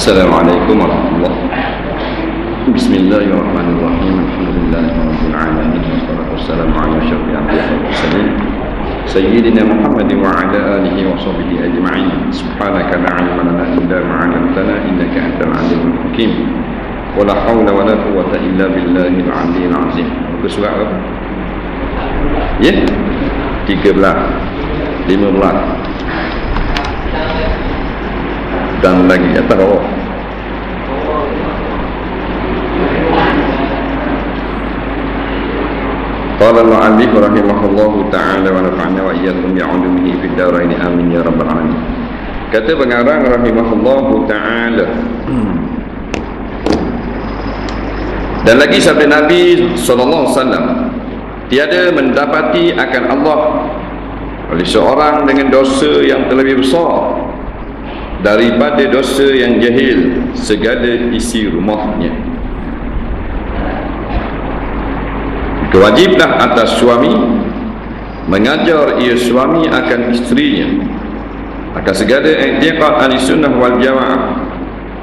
Assalamualaikum warahmatullahi wabarakatuh. Bismillahirrahmanirrahim. Alhamdulillahirabbil alamin. Wassalatu wassalamu ala asyrofil anbiya'i wal mursalin sayyidina Muhammadin wa ala alihi wa sahbihi ajma'in. Subhanaka la 'ilma lana illa ma 'allamtana innaka antal 'alimul hakim. Wa la haula wa la quwwata illa billahil 'aliyyil 'azim. Buku surat apa? Ya? 13, 15 dan lagi atas bawah. Qala al-mu'allif rahimahullahu ta'ala wa nafa'na wa iyyakum bi'ulumihi fid dharain amin ya rabbal alamin. Kata pengarang rahimahullahu ta'ala, dan lagi sabda Nabi sallallahu alaihi wasallam, tiada mendapati akan Allah oleh seorang dengan dosa yang terlebih besar daripada dosa yang jahil segala isi rumahnya. Kewajiblah atas suami mengajar ia suami akan isterinya akan segala i'tiqad ahli-sunnah wal jamaah,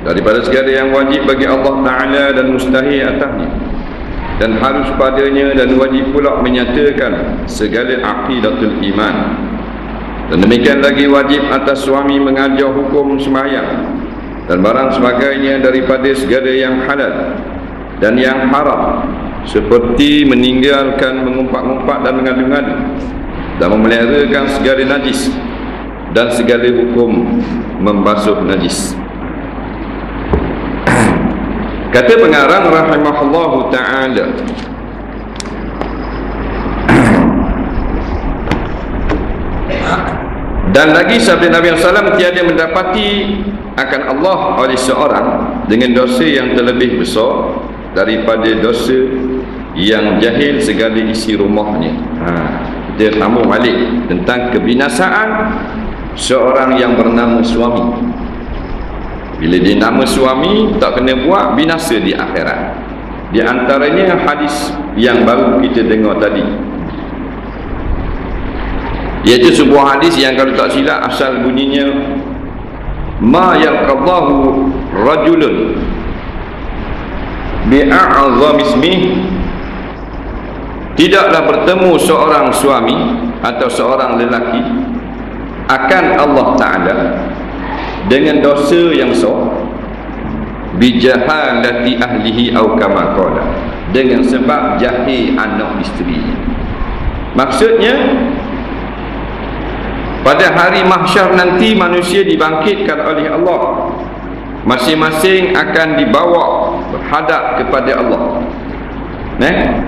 daripada segala yang wajib bagi Allah Ta'ala dan mustahil atasnya, dan harus padanya, dan wajib pula menyatakan segala aqidatul iman. Dan demikian lagi wajib atas suami mengajar hukum sembahyang dan barang sebagainya daripada segala yang halal dan yang haram, seperti meninggalkan mengumpat-ngumpat dan mengadu-ngadu, dan memeliharakan segala najis dan segala hukum membasuh najis. Kata pengarang rahimahullahu ta'ala, dan lagi sabda Nabi SAW, tiada mendapati akan Allah oleh seorang dengan dosa yang terlebih besar daripada dosa yang jahil segala isi rumahnya. Kita sambung balik tentang kebinasaan seorang yang bernama suami. Bila dia nama suami tak kena buat, binasa di akhirat. Di antaranya hadis yang baru kita dengar tadi, iaitu sebuah hadis yang kalau tak silap asal bunyinya, ma yalqallahu rajulun bi'a'zam ismih, tidaklah bertemu seorang suami atau seorang lelaki akan Allah Ta'ala dengan dosa yang besar, bijahalati ahlihi au kama qala, dengan sebab jahil anak isterinya. Maksudnya, pada hari mahsyar nanti manusia dibangkitkan oleh Allah, masing-masing akan dibawa berhadap kepada Allah.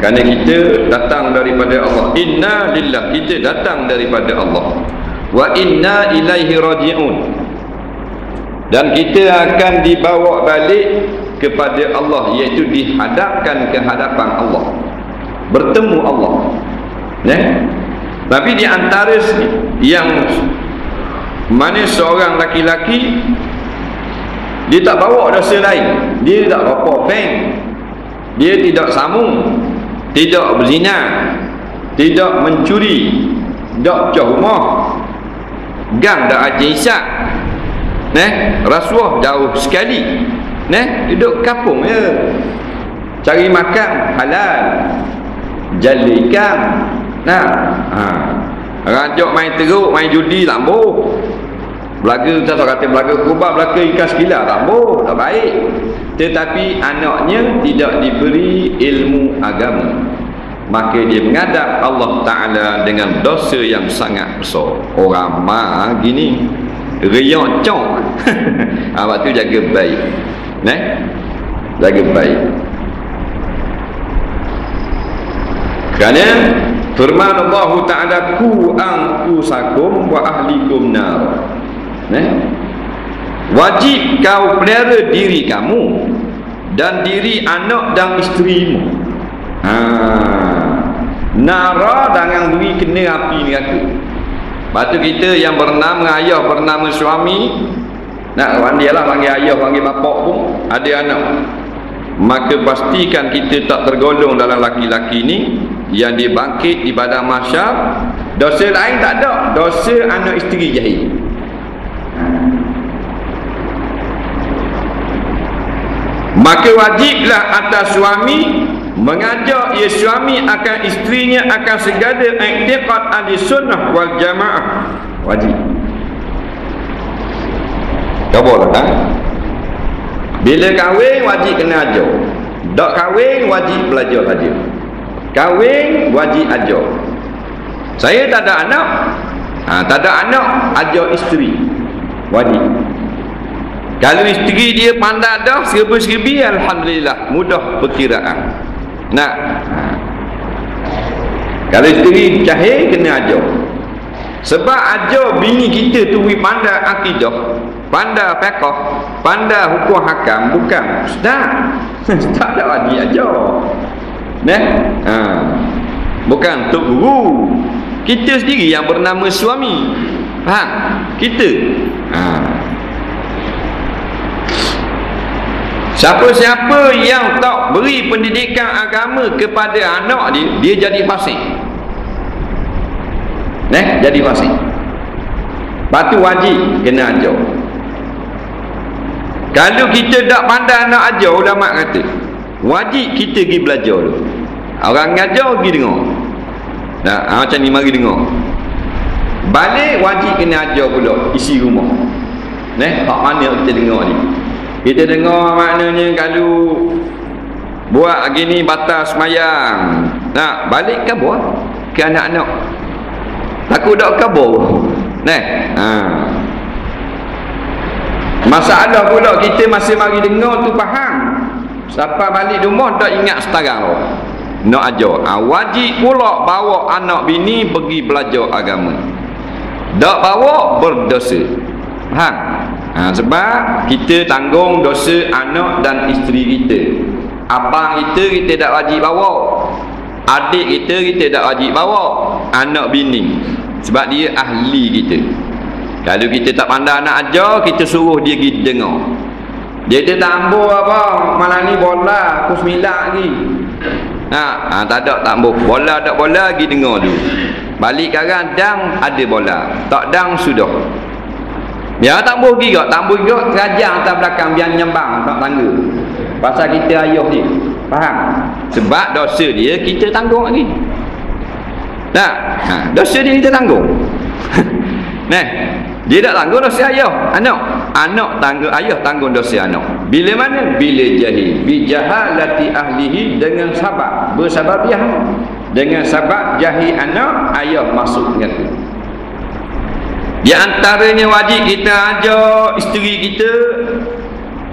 Kerana kita datang daripada Allah. Inna lillah, kita datang daripada Allah. Wa inna ilaihi raji'un, dan kita akan dibawa balik kepada Allah, iaitu dihadapkan ke hadapan Allah, bertemu Allah. Tapi di antara yang mana seorang laki-laki dia tak bawa dosa lain, dia tak rokok bank, dia tidak sambung, tidak berzina, tidak mencuri, tak pecah rumah, gang tak ajin isyak, rasuah jauh sekali, duduk kampung je, cari makan halal, jali ikan, rajak main teruk, main judi tak boleh. Belaga, tak kata belaga kubah, belaga ikan sekilar tak boleh, tak baik. Tetapi anaknya tidak diberi ilmu agama, maka dia menghadap Allah Ta'ala dengan dosa yang sangat besar. Orang mak gini riak cong. Sebab tu jaga baik, jaga baik. Kerana firman Allah Ta'ala, ku anfusakum wa ahlikum nar, wajib kau pelihara diri kamu dan diri anak dan isterimu. Nara dengan beri kena api neraka. Lepas tu kita yang bernama ayah, bernama suami, nak panggillah, panggil ayah, panggil bapak pun ada anak, maka pastikan kita tak tergolong dalam laki-laki ni yang dibangkit di padang mahsyar. Dosa lain tak ada, dosa anak isteri jahil. maka wajiblah atas suami mengajak ia suami akan isterinya akan segala i'tiqad ahli sunnah wal jamaah. Wajib. Tak boleh kan? Bila kahwin wajib kena ajar. Tak kahwin wajib belajar saja. Kahwin wajib ajar. Saya tak ada anak. Tak ada anak, ajar isteri. Wajib. Kalau isteri dia pandai dah serba-serbi, alhamdulillah, mudah perkiraan. Kalau isteri jahil, kena ajar. Sebab ajar bini kita tu pandai akidah, pandai fiqh, pandai hukum hakam, bukan ustaz. Tak ada lagi ajar. Bukan tok guru. Kita sendiri yang bernama suami. Faham? Kita. Siapa-siapa yang tak beri pendidikan agama kepada anak dia, dia jadi fasik. Jadi fasik. Lepas tu wajib kena ajar. Kalau kita tak pandai nak ajar, ulama kata wajib kita pergi belajar dulu. Orang ngajar pergi dengar. Macam ni mari dengar. Balik wajib kena ajar pula isi rumah. Tak mana kita dengar ni. Kita dengar maknanya kalau buat gini batas semayang. Balik kan buat ke anak-anak. Takut tak kabur. Masalah pula kita masih mari dengar tu faham. Sampai balik rumah tak ingat sekarang tu. Nak ajar. Wajib pula bawa anak bini pergi belajar agama. Tak bawa berdosa. Faham? Sebab kita tanggung dosa anak dan isteri kita. Abang kita tak wajib bawa. Adik kita tak wajib bawa. Anak bini. Sebab dia ahli kita. Kalau kita tak pandai nak ajar, kita suruh dia pergi dengar. Dia tak ambil apa, malam ni bola pukul 9 lagi. Tak ada ambil bola, tak bola pergi dengar dulu. Balik sekarang dang ada bola. Tak dang sudah. Ya tak boleh gigak, terajang atas belakang biar nyembang tak tangga. Pasal kita ayuh dia. Faham? Sebab dosa dia kita tanggung lagi. Dosa dia kita tanggung. Dia tak tanggung dosa ayah, anak tanggung ayah, tanggung dosa anak. Bila mana? Bila jahil. Bi jahalati ahlihi, dengan sebab bersababiah. Dengan sebab jahil anak, ayah masuk dengan tu. Di antaranya wajib kita ajar isteri kita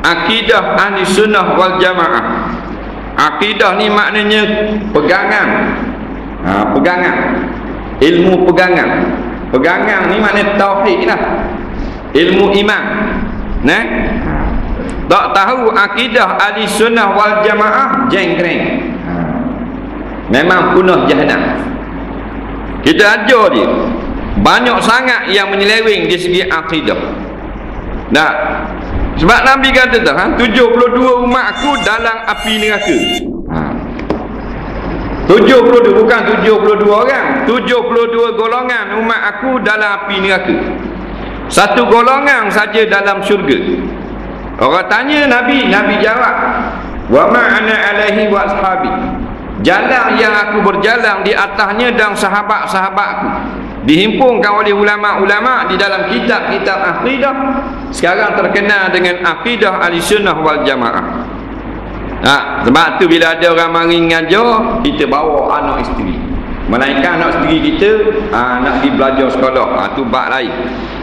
akidah ahli sunnah wal jamaah. Akidah ni maknanya pegangan. Pegangan. Ilmu pegangan. Pegangan ni maknanya tauhid lah. Ilmu iman. Tak tahu akidah ahli sunnah wal jamaah, jengkreng. Memang punah jahanam. Kita ajar dia. Banyak sangat yang menyeleweng di segi akidah. Sebab Nabi kata 72 umat aku dalam api neraka. 72 bukan 72 orang, 72 golongan umat aku dalam api neraka. Satu golongan saja dalam syurga. Orang tanya Nabi jawab, wa ma ana alaihi wa ashabi. Jalan yang aku berjalan di atasnya dan sahabat-sahabatku. Dihimpunkan oleh ulama-ulama di dalam kitab-kitab akidah. Sekarang terkenal dengan akidah ahli-sunnah wal jamaah. Sebab tu bila ada orang mari ngajar, kita bawa anak isteri. Melainkan anak isteri kita nak pergi belajar sekolah, tu bab lain.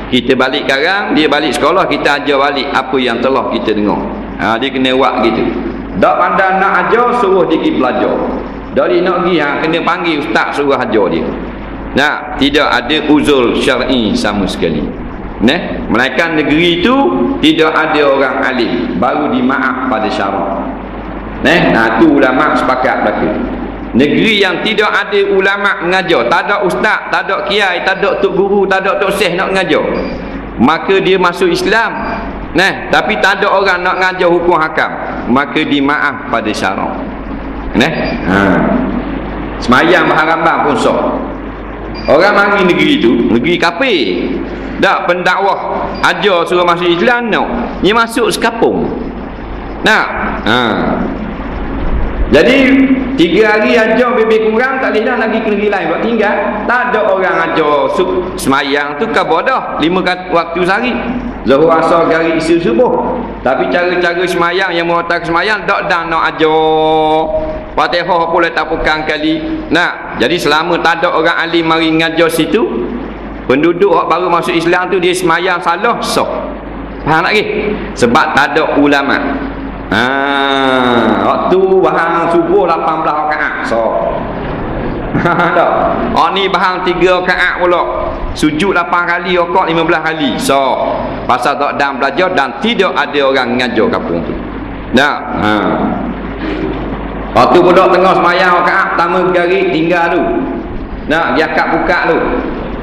Kita balik sekarang, dia balik sekolah, kita ajar balik apa yang telah kita dengar. Dia kena buat gitu. Tak pandai nak ajar, suruh dia pergi belajar. Dari nak pergi kena panggil ustaz suruh ajar dia. Tidak ada uzur syar'i sama sekali. Melainkan negeri itu tidak ada orang alim, baru dimaaf pada syarak. Tu ulama sepakat belaka. Negeri yang tidak ada ulama mengajar, tak ada ustaz, tak ada kiai, tak ada tok guru, tak ada tok syekh nak mengajar, maka dia masuk Islam. Tapi tak ada orang nak mengajar hukum hakam, maka dimaaf pada syarak. Semayang berharambang pun sah. Orang mari negeri itu, negeri kafir. Tak pendakwah ajar suruh masuk Islam, Dia masuk sekapung. Jadi 3 hari ajar lebih kurang, tak boleh dah lagi ke negeri lain buat tinggal. Tak ada orang ajar semayang tu kabodah 5 waktu sehari, Zuhur, Asar, Maghrib, Isya, Subuh. Tapi cara-cara semayang yang mengatakan semayang tak dah nak ajar Fatihah pula tak pukang kali. Nah, jadi selama tak ada orang alim mari ngajar situ, penduduk baru masuk Islam tu dia semayang salah sah. Faham tak lagi? Sebab tak ada ulama. Waktu bahang subuh 18 rakaat so. Tak. Ni bahang 3 rakaat pula. Sujud 8 kali, rakaat 15 kali. So, pasal tak dan belajar dan tidak ada orang ngajar kampung tu. Nah, waktu budak tengah semayang rakaat pertama gari tinggal tu. Nah, dia akak buka tu.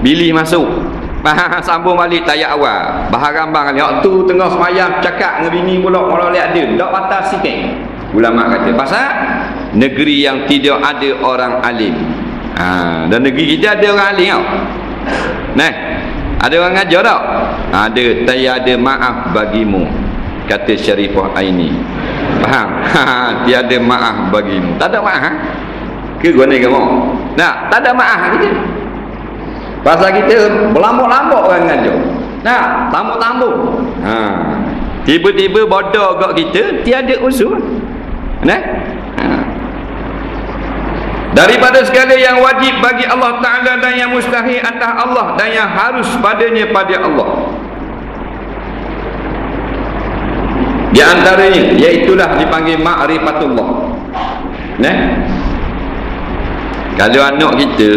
Bilih masuk. Sambung balik tayat awal. Baharambang kali waktu tengah semayang cakap dengan bini pula kalau lihat dia dak patah sikit. Ulama kata pasal negeri yang tidak ada orang alim. Dan negeri kita ada orang alim tau. Nah, ada orang ngajar tak? Ada. Tiada maaf bagimu, kata Syarifah Aini. Faham? Tiada maaf bagimu. Tak ada maaf. Ke guna kamu? Nah, tak ada maaf kita. Pasal kita berlambuk-lambuk orang ngajar. Nah, tambuk-tambuk. Tiba-tiba bodoh kat kita, tiada usul. Nah. Daripada segala yang wajib bagi Allah Ta'ala dan yang mustahil atas Allah dan yang harus padanya pada Allah. Di antaranya, iaitulah dipanggil ma'rifatullah. Nah. Kalau anak kita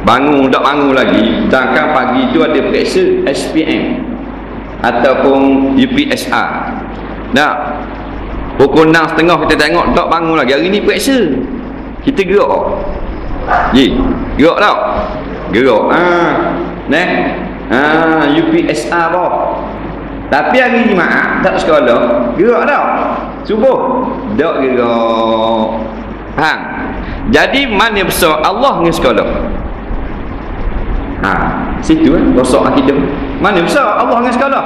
bangun tak bangun lagi, sedangkan pagi tu ada periksa SPM ataupun UPSR. Nah, pukul 6.30 kita tengok tak bangun lagi, hari ni periksa, kita gerak. Gerak tak? Gerak. UPSR apa? Tapi hari ni maaf tak sekolah, gerak tak? Subuh tak gerak. Faham? Jadi mana besar Allah dengan sekolah? Situ rosak akidah. Mana besar Allah dengan sekolah?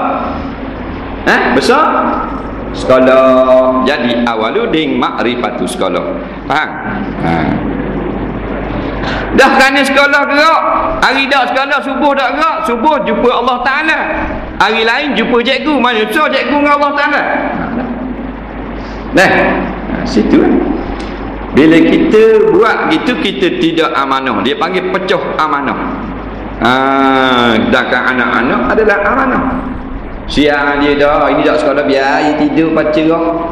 Besar sekolah. Jadi awaludin ma'rifatu sekolah. Faham? Dah kerana sekolah gerak, hari dah sekolah subuh tak gerak, subuh jumpa Allah Ta'ala, hari lain jumpa cikgu. Mana besar cikgu dengan Allah Ta'ala? Situ bila kita buat gitu, kita tidak amanah. Dia panggil pecah amanah. Sedangkan anak-anak adalah amanah. Siang dia dah, ini tak sekolah biar dia tidur baca kau.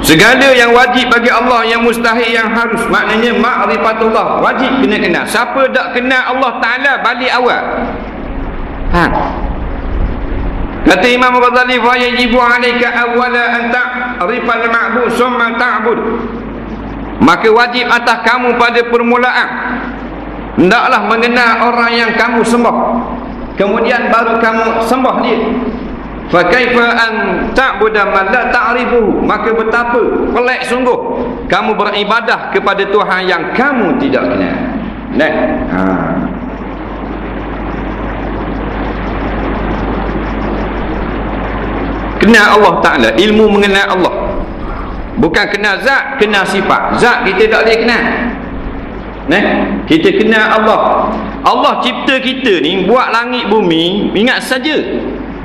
Segala yang wajib bagi Allah, yang mustahil, yang harus, maknanya ma'rifatullah, wajib kena kenal. Siapa tak kenal Allah Ta'ala balik awal. Kata Imam Ghazali, fa yajibu 'alaika awwala an ta'rifal ma'bud summa ta'bud. Maka wajib atas kamu pada permulaan hendaklah mengenal orang yang kamu sembah, kemudian baru kamu sembah dia. Fa kaifa an ta'budu man la ta'rifuhu, maka betapa pelik sungguh kamu beribadah kepada Tuhan yang kamu tidak kenal. Kenal Allah Ta'ala, ilmu mengenal Allah. Bukan kenal zat, kenal sifat. Zat kita tak boleh kenal. Kita kenal Allah. Allah cipta kita ni, buat langit bumi, ingat saja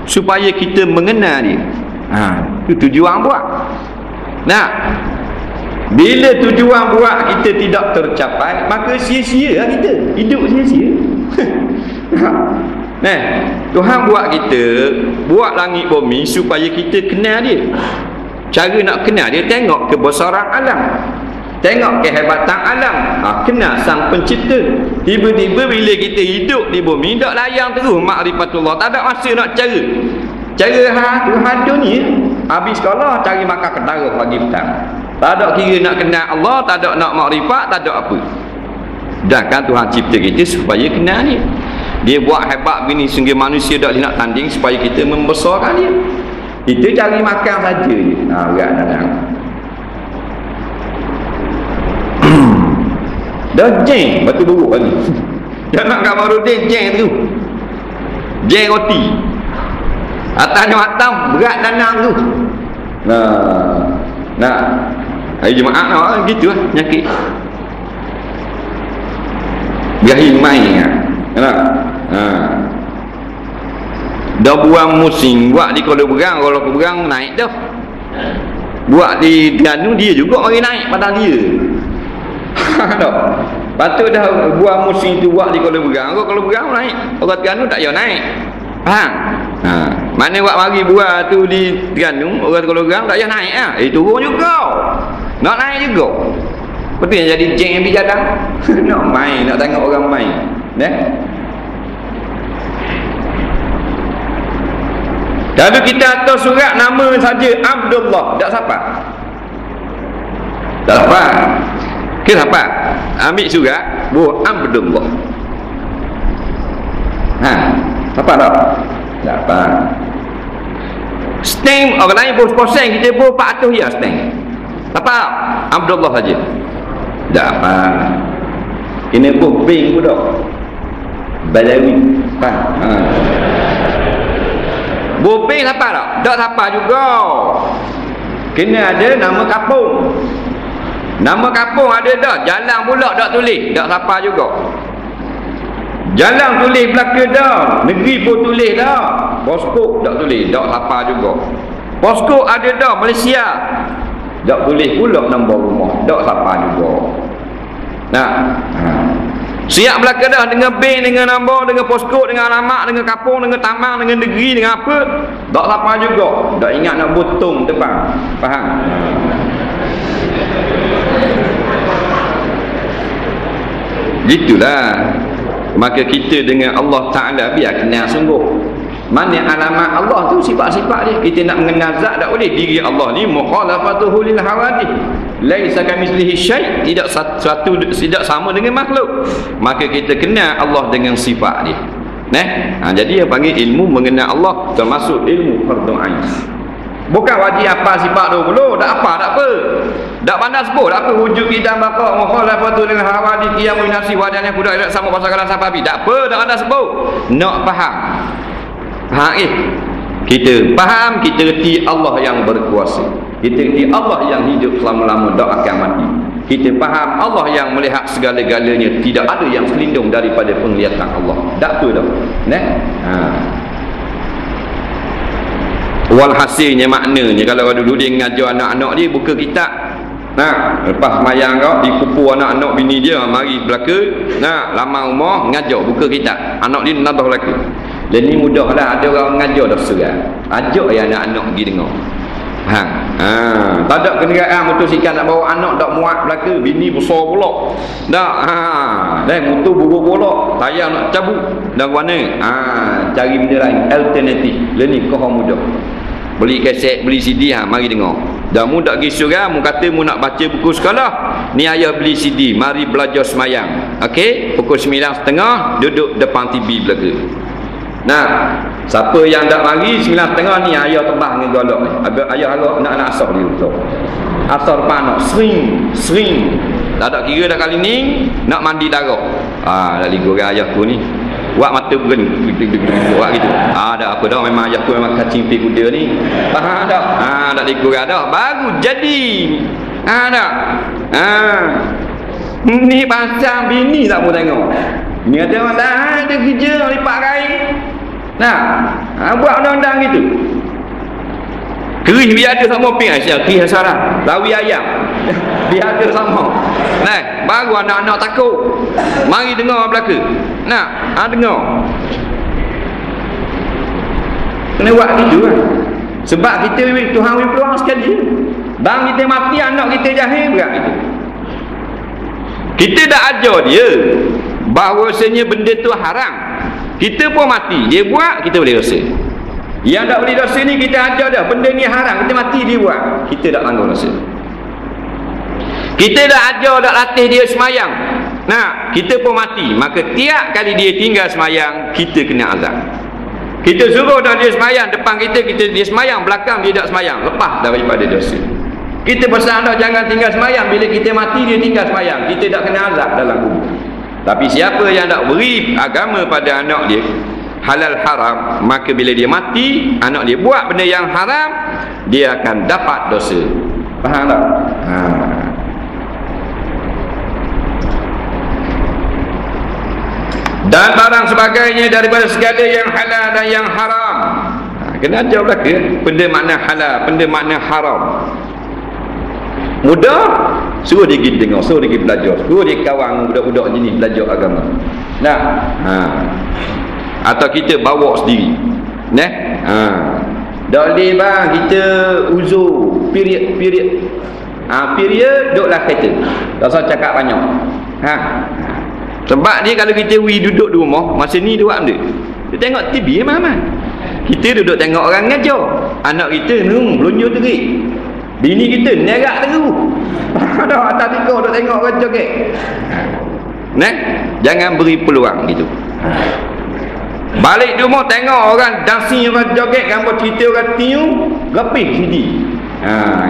supaya kita mengenal dia. Itu tujuan buat. Bila tujuan buat kita tidak tercapai, maka sia-sia kita hidup, sia-sia. Tuhan buat kita, buat langit bumi supaya kita kenal dia. Cara nak kenal dia, tengok kebesaran alam, tengok kehebatan alam, kenal sang pencipta. Tiba-tiba bila kita hidup di bumi, tak layang terus ma'rifatullah, tak ada masa nak cara Tuhan dunia. Habis sekolah cari makan ketara pagi petang, tak ada kira nak kenal Allah, tak ada nak makrifat, tak ada apa. Dan kan Tuhan cipta kita supaya kenal dia. Dia buat hebat begini sehingga manusia tak boleh nak tanding, supaya kita membesarkan dia. Kita cari makan saja je. Berat datang. Dah jeng batu buruk lagi. Dah nak kat Marudin jeng tu. jeng roti. Atasnya matang, berat tanam tu. Nah, hari Jumaat gitu lah penyakit. Gahi main kan. Dah buang musim buat di Kuala Berang, kalau Kuala Berang naik dah. Buat di Terengganu dia juga mari naik padahal dia. Dah. Patut dah buang musim tu buat di Kuala Berang, kalau Kuala Berang naik. Orang Terengganu tak payah naik. Faham? Mana buat mari buat tu di Terengganu, orang Kuala Berang tak payah naik ah. Turun juga. Nak naik juga. Betul yang jadi jeng yang bijadang. Nak main, nak tengok orang main. Kalau kita atur surat nama saja Abdullah, tak siapa? Tak siapa? Ke siapa? Ambil surat, buat Abdullah. Siapa tak? Tak apa. Stamp orang lain pun poseng, kita pun 400 ya stamp. Siapa? Abdullah saja. Tak apa. Kena pun bank pun tak. Balawi. Bopeng siapa tak? Tak siapa juga. Kena ada nama kampung. Nama kampung ada dah. Jalan pula tak tulis. Tak siapa juga. Jalan tulis belaka dah. Negeri pun tulis dah. Posko tak tulis. Tak siapa juga. Posko ada dah. Malaysia. Tak tulis pula nombor rumah. Tak siapa juga. Siap belaka dah dengan bank, dengan nombor, dengan posko, dengan alamat, dengan kampung, dengan tamang, dengan negeri, dengan apa. Tak siapa juga. Tak ingat nak botong depan. Faham? Gitulah. Maka kita dengan Allah Ta'ala biar kenal sungguh. Mana alamat Allah tu, sifat-sifat dia. Kita nak mengenal zat tak boleh. Diri Allah ni mukhalafatuhu lil hawadith. Laisa kamitslihi syai', tidak sama dengan makhluk. Maka kita kenal Allah dengan sifat dia. Jadi yang panggil ilmu mengenal Allah termasuk ilmu fardhu ain. Bukan wajib apa sifat 20, tak apa. Tak pandai sebut apa wujud kita bapa mukhalafatu lil hawadith yang minasi wadanya kuda tidak sama pasangan sahabat. Tak apa, tak ada sebut. Nak faham. Kita faham, kita reti Allah yang berkuasa. Kita reti Allah yang hidup selama-lama tak akan mati. Kita faham Allah yang melihat segala-galanya, tidak ada yang selindung daripada penglihatan Allah. Tak tu dah. Walhasilnya maknanya kalau dulu dia ngajar anak-anak dia buka kitab. Lepas mayang kau dikupu anak-anak bini dia mari belaka. Lama rumah ngajar buka kitab. Anak dia nadah belaka. Dan ni mudahlah ada orang mengajar dah surat. Ajak ya anak-anak pergi dengar. Tak ada kenderaan motosikal nak bawa anak tak muat belaka, bini besar pula. Dan motor buruk pula, tayar nak cabut. Dan mana? Cari benda lain, alternatif. Ni kau mudah. Beli kaset, beli CD, mari dengar. Dan mu tak pergi surah, mu kata mu nak baca buku sekolah. Ni ayah beli CD, mari belajar semayang. Okey, pukul 9.30 duduk depan TV belaka. Siapa yang tak mari 9.30 ni ayah terbang dengan golok ni. Ayah harap nak asar dia tu. Asar panak sering. Tak ada kira dah kali ni nak mandi darah. Dah ligur ayahku ni. Buat mata berin buat gitu. Dah apa dah, memang ayahku memang kacing pi kuda ni. Faham dah? Dah ligur dah baru jadi. Ni pasang bini tak mau tengok. Ni ada orang dah ada kerja lipat kain. Buat undang-undang gitu. Kerih biar ada sama ping Aisyah, kerih Sarah, lawi ayam. Biar ada sama. Baru anak-anak takut. Mari dengar belaka. Dengar. Kena buat gitu kan. Sebab kita Tuhan beri peluang sekali. Bang kita mati anak kita jahil berat gitu. Kita dah ajar dia bahawasanya benda tu haram. Kita pun mati, dia buat, kita boleh dosa. Yang tak boleh dosa ni kita ajar dah, benda ni haram, kita mati dia buat, kita tak tanggung dosa. Kita dah ajar, dah latih dia semayang. Kita pun mati, maka tiap kali dia tinggal semayang, kita kena azab. Kita suruh dah dia semayang, depan kita dia semayang, belakang dia tak semayang, lepas daripada dosa. Kita pesan dah jangan tinggal semayang, bila kita mati dia tinggal semayang, kita tak kena azab dalam kubur. Tapi siapa yang tak beri agama pada anak dia, halal haram, maka bila dia mati, anak dia buat benda yang haram, dia akan dapat dosa. Faham tak? Dan barang sebagainya daripada segala yang halal dan yang haram. Kena ajar belaka benda makna halal, benda makna haram. Mudah, suruh dia pergi dengar, suruh dia pergi belajar, suruh dia kawan budak-budak jenis belajar agama. Nah, atau kita bawa sendiri. Tak boleh bang, kita uzur period. Period duduklah kereta. Tak usah cakap banyak. Sebab dia kalau kita duduk di rumah, masa ni dia buat benda. Dia tengok TV mana. Kita duduk tengok orang ngajar. Anak kita melunjur terik. Bini kita nerak teru. Dah atas tikar duduk tengok orang joget. Jangan beri peluang gitu. Balik di rumah tengok orang dancing, orang joget, gambar cerita orang tiup, gapih CD.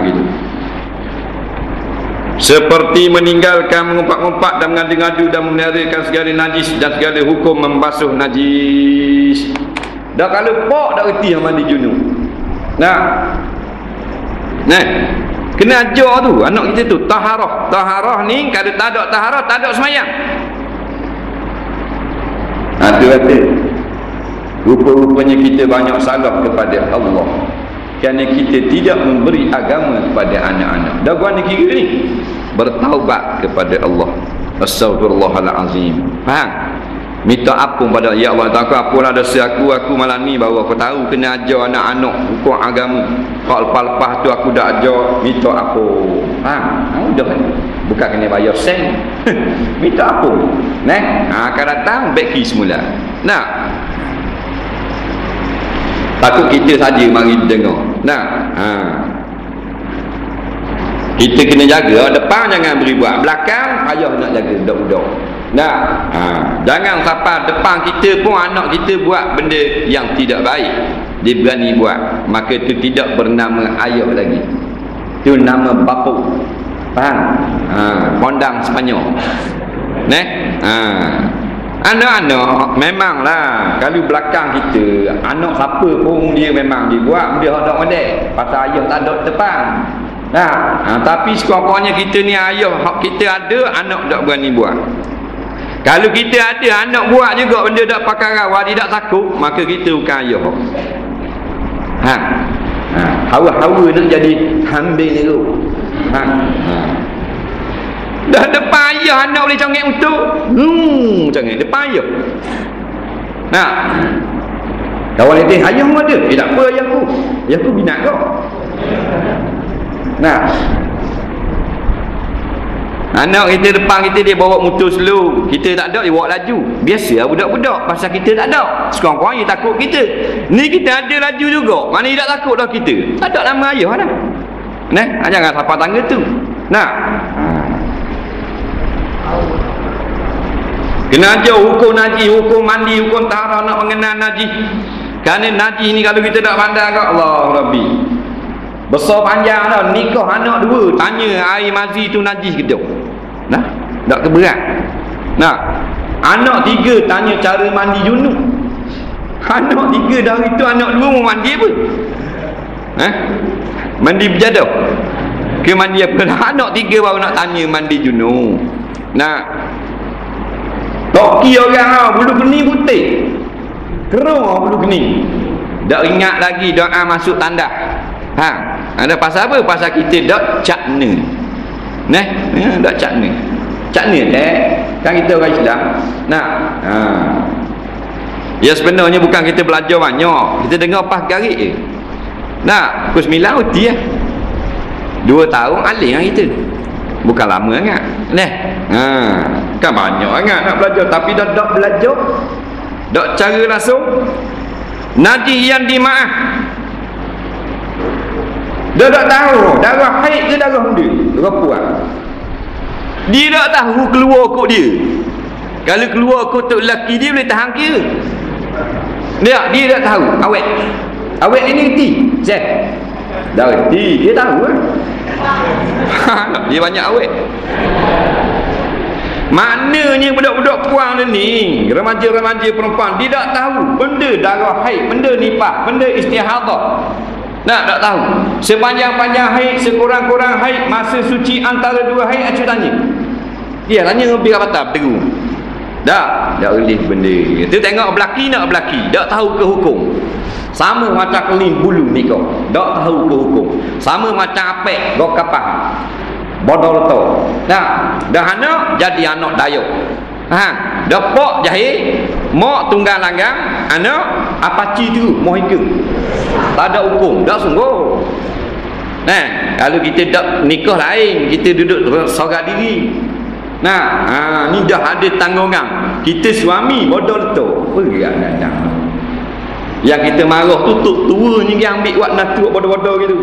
Gitu. Seperti meninggalkan mengumpat-ngumpat dan mengadu-ngadu dan meneriakan segala najis dan segala hukum membasuh najis. Dah kalau pok dah reti yang mandi junub. Kena ajar tu anak kita tu taharah. Taharah ni kalau tak ada taharah, tak ada semayang. Tu kata rupa-rupanya kita banyak salah kepada Allah kerana kita tidak memberi agama kepada anak-anak. Dah gua ni kira ni bertaubat kepada Allah. Astagfirullahalazim. Faham? Minta ampun pada ya Allah, tak apalah dosa aku malam ni baru aku tahu kena ajar anak-anak hukum agama. Kalau lepas tu aku dah ajar, minta ampun. Udah bukan kena bayar sen. Minta ampun. Akan datang beki semula. Takut kita saja mari dengar. Kita kena jaga depan, jangan beri buat belakang, payah nak jaga budak-budak. Jangan sampai depan kita pun anak kita buat benda yang tidak baik, dia berani buat, maka itu tidak bernama ayah lagi, itu nama bapa. Faham? Kondang Sepanyol. Anak-anak memanglah kalau belakang kita anak siapa pun dia memang dia buat dia hendak model pasal ayah tak ada depan. Tapi sekurang-kurangnya kita ni ayah hak kita ada, anak tak berani buat. Kalau kita ada anak buat juga benda tak pakai rawat, dia tak takut, maka kita bukan ayah. Hawa-hawa nak jadi hambil ni tu. Dah depan ayah anak boleh congek untuk congek depan ayah. Kawan dia ayah mu ada, tak apa ayahku binat kau. Anak kita depan kita dia bawa motor slow, kita tak ada dia bawa laju. Biasa budak-budak pasal kita tak ada. Sekurang-kurangnya takut kita. Ni kita ada laju juga. Mana dia tak takut dah kita. Tak ada nama ayah dah. Jangan sampai tangga tu. Kena ajar hukum najis, hukum mandi, hukum taharah, nak mengenal najis. Kerana najis ni kalau kita tak pandang kat Allah Rabbi, besar panjang dah. Nikah anak dua, tanya air mazi tu najis ke tak? Tak keberat. Anak tiga tanya cara mandi junub. Anak tiga dari tu anak dua mau mandi apa? Mandi berjadah ke mandi apa? Anak tiga baru nak tanya mandi junub. Toki orang bulu kening putih, kerong bulu kening. Tak ingat lagi doa masuk tandas. Ada pasal apa? Pasal kita dak cakna. Dak cakna. Cakna kan kita orang Islam. Ya sebenarnya bukan kita belajar banyak, kita dengar pas garik je. Pukul 9 uti 2 tahun alim kan kita. Bukan lama sangat. Kan banyak sangat nak belajar, tapi dah belajar dak cara langsung. Najis yang dimaaf, dia tak tahu darah haid ke darah dia, darah puan. Dia tak tahu keluar kot dia. Kalau keluar kot tu lelaki dia boleh tahan kira. Dia tak tahu. Awet ini reti. Dah reti, dia tahu Dia banyak awet. Maknanya budak-budak puang ni, remaja-remaja perempuan, dia tak tahu benda darah haid, benda nifas, benda istihadah. Tak tahu. Sepanjang-panjang haid, sekurang-kurang haid, masa suci antara dua haid, acuh tanya. Dia tanya biar apa berteru. Tak boleh benda. Itu tengok belaki nak belaki, tak tahu ke hukum. Sama macam kelim bulu ni kau, tak tahu ke hukum. Sama macam apek kau kapah. Bodol tu. Nah, dah anak jadi anak dayuk. Dapok jahil, mak tunggang langgang, anak apaci tu mau ikut. Tak ada hukum, dak sungguh. Nah, kalau kita tak nikah lain, kita duduk sorang diri. Nah, ni dah ada tanggungan. Kita suami bodol tu. Berat kadang. Yang kita marah tu tua ni yang ambil wak natu bodoh-bodoh gitu.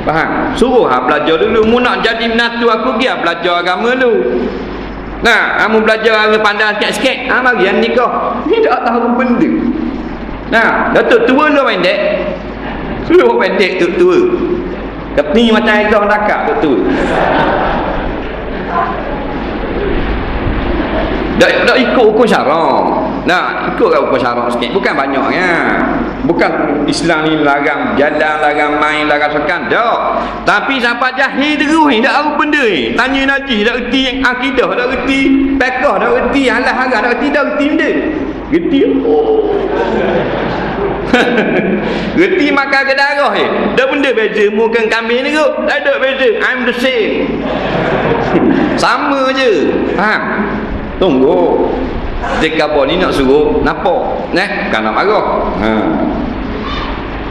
Faham? Suruh belajar dulu. Mu nak jadi menatu aku dia belajar agama dulu. Nah, kamu belajar agama pandang sikit-sikit. Mari yang nikah. Ni tak tahu benda. Nah, datuk tua lu pendek. Lu pendek tu tua. Tapi macam itu orang dakak tu tua. Tak ikut hukum syarak. Nah, ikut hukum syarak sikit. Bukan banyaknya. Bukan Islam ni larang jalan, larang main, larang sekan. Tak. Tapi sampai jahil terus ni, tak tahu benda ni. Tanya najis, tak reti akidah, tak reti fiqh, tak reti halah-haram, tak reti benda. Reti reti makan ke darah ni. Dah benda beza muka kambing ni kot. Tak ada beza. I'm the same. Sama je. Faham? Tunggu. Jika kau ni nak suruh nampak, bukan nak marah.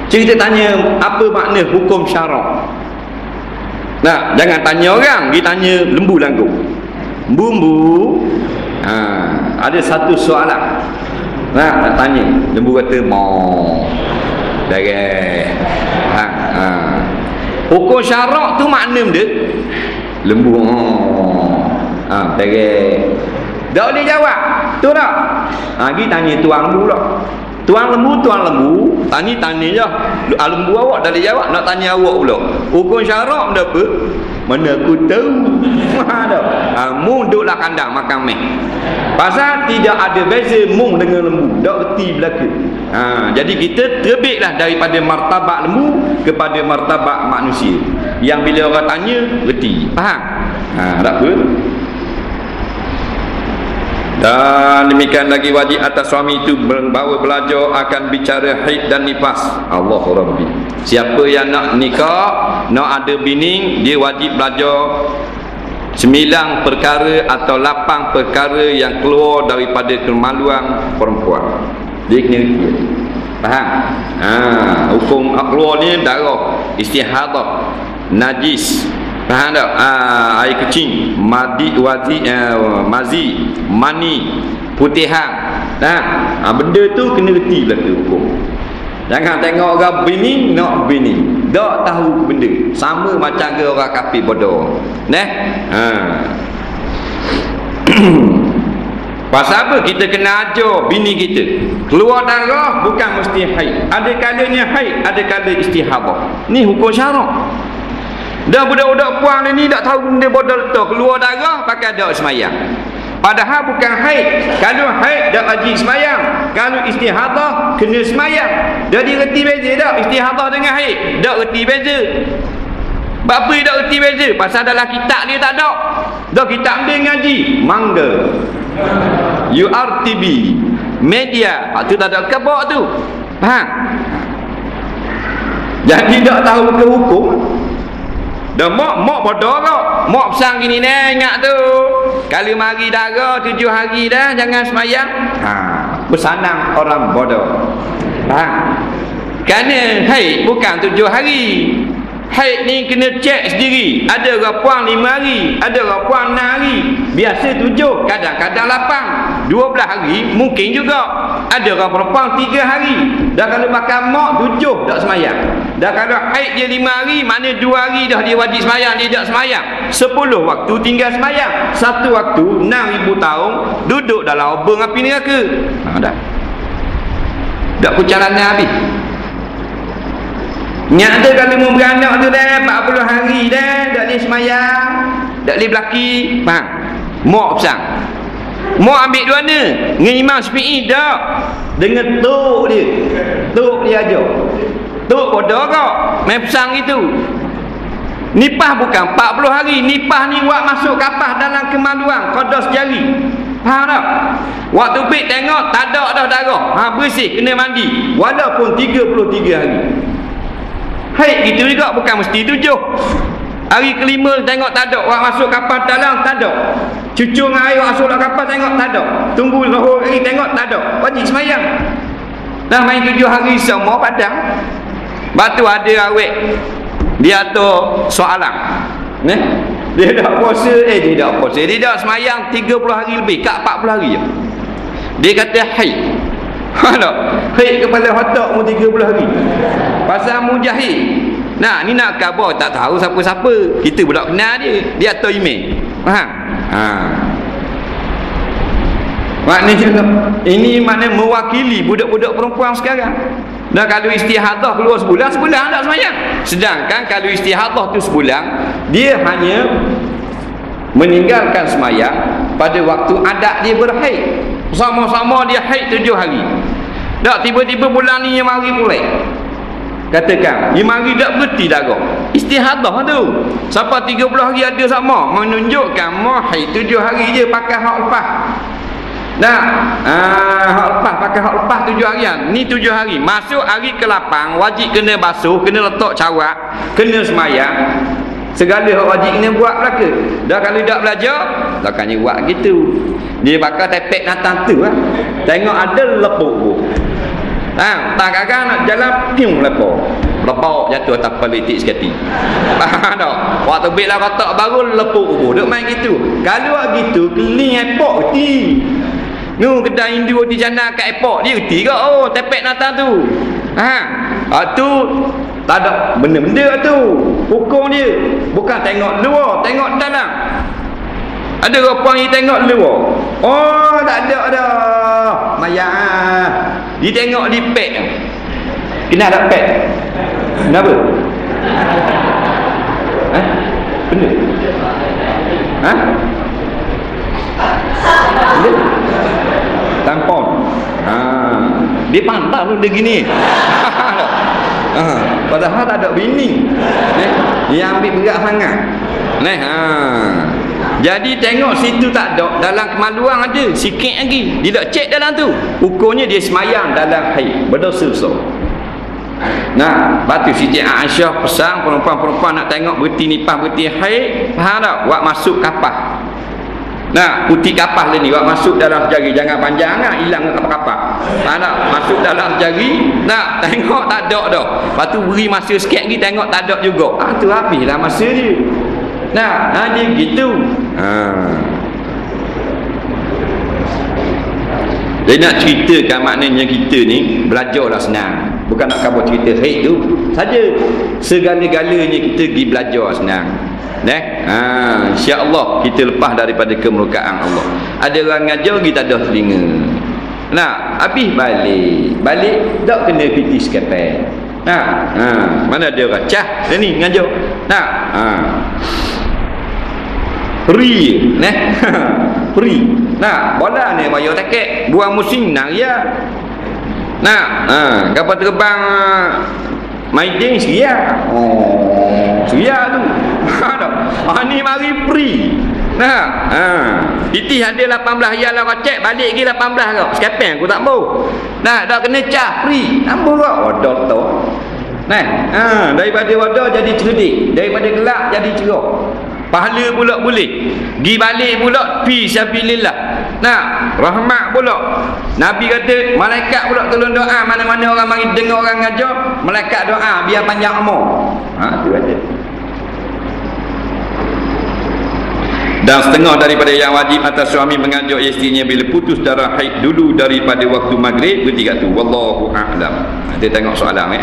Kita tanya apa makna hukum syarak. Nah, jangan tanya orang, kita tanya lembu langgung. Bumbu. Ada satu soalan. Nak tanya, lembu kata mau. Darah. Hukum syarak tu makna dia lembu. Darah. Tak boleh jawab. Tu tak? Lagi tanya tuang lembu pula. Tuang lembu. Tanya je. Lembu awak dah boleh jawab. Nak tanya awak pula. Hukum syarak benda apa? Mana aku tahu. Mu duduklah kandang makan meh. Pasal tidak ada beza mung dengan lembu. Tak reti berlaku. Jadi kita terbitlah daripada martabat lembu kepada martabat manusia. Yang bila orang tanya, reti. Faham? Tak apa. Dan demikian lagi wajib atas suami itu bahawa belajar akan bicara haid dan nifas. Allah Rabbi. Siapa yang nak nikah, nak ada bini, dia wajib belajar 9 perkara atau 8 perkara yang keluar daripada kemaluan perempuan. Dia kena reti. Faham? Hukum keluar ni darah, istihadah, najis. Faham tak? Air kecing, mazi, mani, putihan. Benda tu kena reti belaka hukum. Jangan tengok orang bini nak bini, tak tahu benda. Sama macam ke orang kafir bodoh. Pasal apa kita kena ajar bini kita? Keluar darah bukan mesti haid. Ada kalanya haid, ada kala istihadah. Ni hukum syarak. Dah budak-budak puang ni tak tahu benda bodol tu, keluar darah pakai dak semayang. Padahal bukan haid. Kalau haid dak wajib semayang. Kalau istihadah kena semayang. Jadi reti beza tak istihadah dengan haid? Tak reti beza. Apa dia tak reti beza? Pasal dalam kitab dia tak ada. Dah kitab dia ngaji mangga. URTB media. Tu tak ada kebak tu. Faham? Jadi tak tahu ke hukum. Dah mak bodoh kau. Mak pesan gini ni, ingat tu. Kalau mari darah 7 hari dah jangan semayang. Pesanan orang bodoh. Kerana haid bukan 7 hari. Haid ni kena cek sendiri. Ada orang puang 5 hari, ada orang puang 6 hari. Biasa 7, kadang-kadang 8, 12 hari mungkin juga. Ada orang perempuan 3 hari. Dah kalau makan mak 7 tak semayang. Dah kalau haid dia 5 hari, mana 2 hari dah dia wajib semayang, dia tak semayang. 10 waktu tinggal semayang. 1 waktu 6,000 tahun duduk dalam obeng api neraka. Dah. Tak perjalanan habis. Nyak ada kalau mau beranak tu dah 40 hari dah tak boleh semayang, tak boleh belaki. Faham? Mak pesang. Mak ambil dua ni dengan Imam Syafi'i dak. Dengan tok dia. Tok dia aja. Tok bodoh kau. Main pesang gitu. Nipah bukan 40 hari. Nipah ni buat masuk kapas dalam kemaluan. Kodos jari. Faham tak? Waktu pergi tengok tak ada dah darah. Bersih kena mandi. Walaupun 33 hari. Haid gitu juga bukan mesti 7. Hari kelima tengok tak ada. Wak masuk kapas dalam tak ada. Cucur dengan air masuk dalam kapas tengok tak ada. Tunggu lohor hari tengok tak ada. Wajib semayang. Dah main 7 hari semua padang. Batu ada awet. Dia atur soalan. Dia dah puasa. Dia dah puasa. Dia dah semayang 30 hari lebih. Kat 40 hari je. Dia kata haid. Haid kepala otak mu 30 hari. Pasal mu jahil. Nah, ni nak khabar tak tahu siapa-siapa. Kita pula kenal dia. Dia atur email. Faham? Maknanya ini maknanya mewakili budak-budak perempuan sekarang. Dan kalau istihadah keluar sebulan tak semayang. Sedangkan kalau istihadah tu sebulan, dia hanya meninggalkan semayang pada waktu adat dia berhaid. Sama-sama dia haid 7 hari. Tak tiba-tiba bulan ni yang mari pulai. Katakan, dia mari tak berhenti darah. Istihadah tu. Sampai 30 hari ada sama. Menunjukkan mau haid 7 hari je pakai hak lepas. Nah, hak lepas pakai hak lepas 7 harian. Ni 7 hari. Masuk hari ke-8 wajib kena basuh, kena letak cawak, kena semayang. Segala hak wajib kena buat belaka. Dah kalau tak belajar, takkannya buat gitu. Dia bakal tepek natang tu lah. Tengok ada lepuk tu. Tak kakak nak jalan piung lepuk. Lepuk jatuh atas politik sekali. Faham tak? Waktu bila kotak baru lepuk tu. Duk main gitu. Kalau gitu keling epok ti. Nu kedai Hindu di sana kat epok dia reti ke? Oh, tepek natang tu. Tu tak ada benda-benda tu. Hukum dia bukan tengok luar, tengok dalam. Ada orang yang tengok luar. Oh, tak ada dah. Mayah. Dia tengok di pek. Kena ada pek. Kenapa? Benda. Benda. Tampon. Dia pantang tu dia gini. Padahal tak ada bini. Dia ambil berat sangat. Jadi tengok situ tak ada. Dalam kemaluan ada sikit lagi. Dia tak cek dalam tu. Ukurnya dia semayang dalam haid. Berdosa besar. Nah, batu Siti Aisyah pesan perempuan-perempuan nak tengok berhenti nipah, berhenti haid. Faham tak? Wak masuk kapas. Nah, putih kapas ni wak masuk dalam jari. Jangan panjang lah, hilang kapas-kapas. Faham tak? Masuk dalam jari. Nah, tengok tak ada dah. Lepas tu beri masa sikit lagi tengok tak ada juga. Tu habislah masa dia. Nah, dia gitu. Dia nak ceritakan maknanya kita ni belajarlah senang. Bukan nak khabar cerita haid tu saja. Segala-galanya kita pergi belajar senang. InsyaAllah kita lepas daripada kemurkaan Allah. Ada orang ngajar kita ada telinga. Nah, habis balik tak kena piti sekepek. Mana ada orang cah dia ni ngajar. Free free. Bola ni bayar taket. Buang musim nang ya. Kapal terbang maiding seria. Seria tu. Ni mari free. Piti ada 18 ya lah cek balik lagi 18 kau. Sekarang aku tak mau. Dah kena cah free. Nambah kau. Wadah tu. Daripada wadah jadi cerdik, daripada gelap jadi cerah. Pahala pula boleh. Gi balik pula fi sabilillah. Rahmat pula. Nabi kata malaikat pula tolong doa mana-mana orang mari dengar orang ngajar, malaikat doa biar panjang umur. Tu ada. Dan setengah daripada yang wajib atas suami mengajar isterinya bila putus darah haid dulu daripada waktu maghrib berarti kat tu. Wallahu a'lam. Kita tengok soalan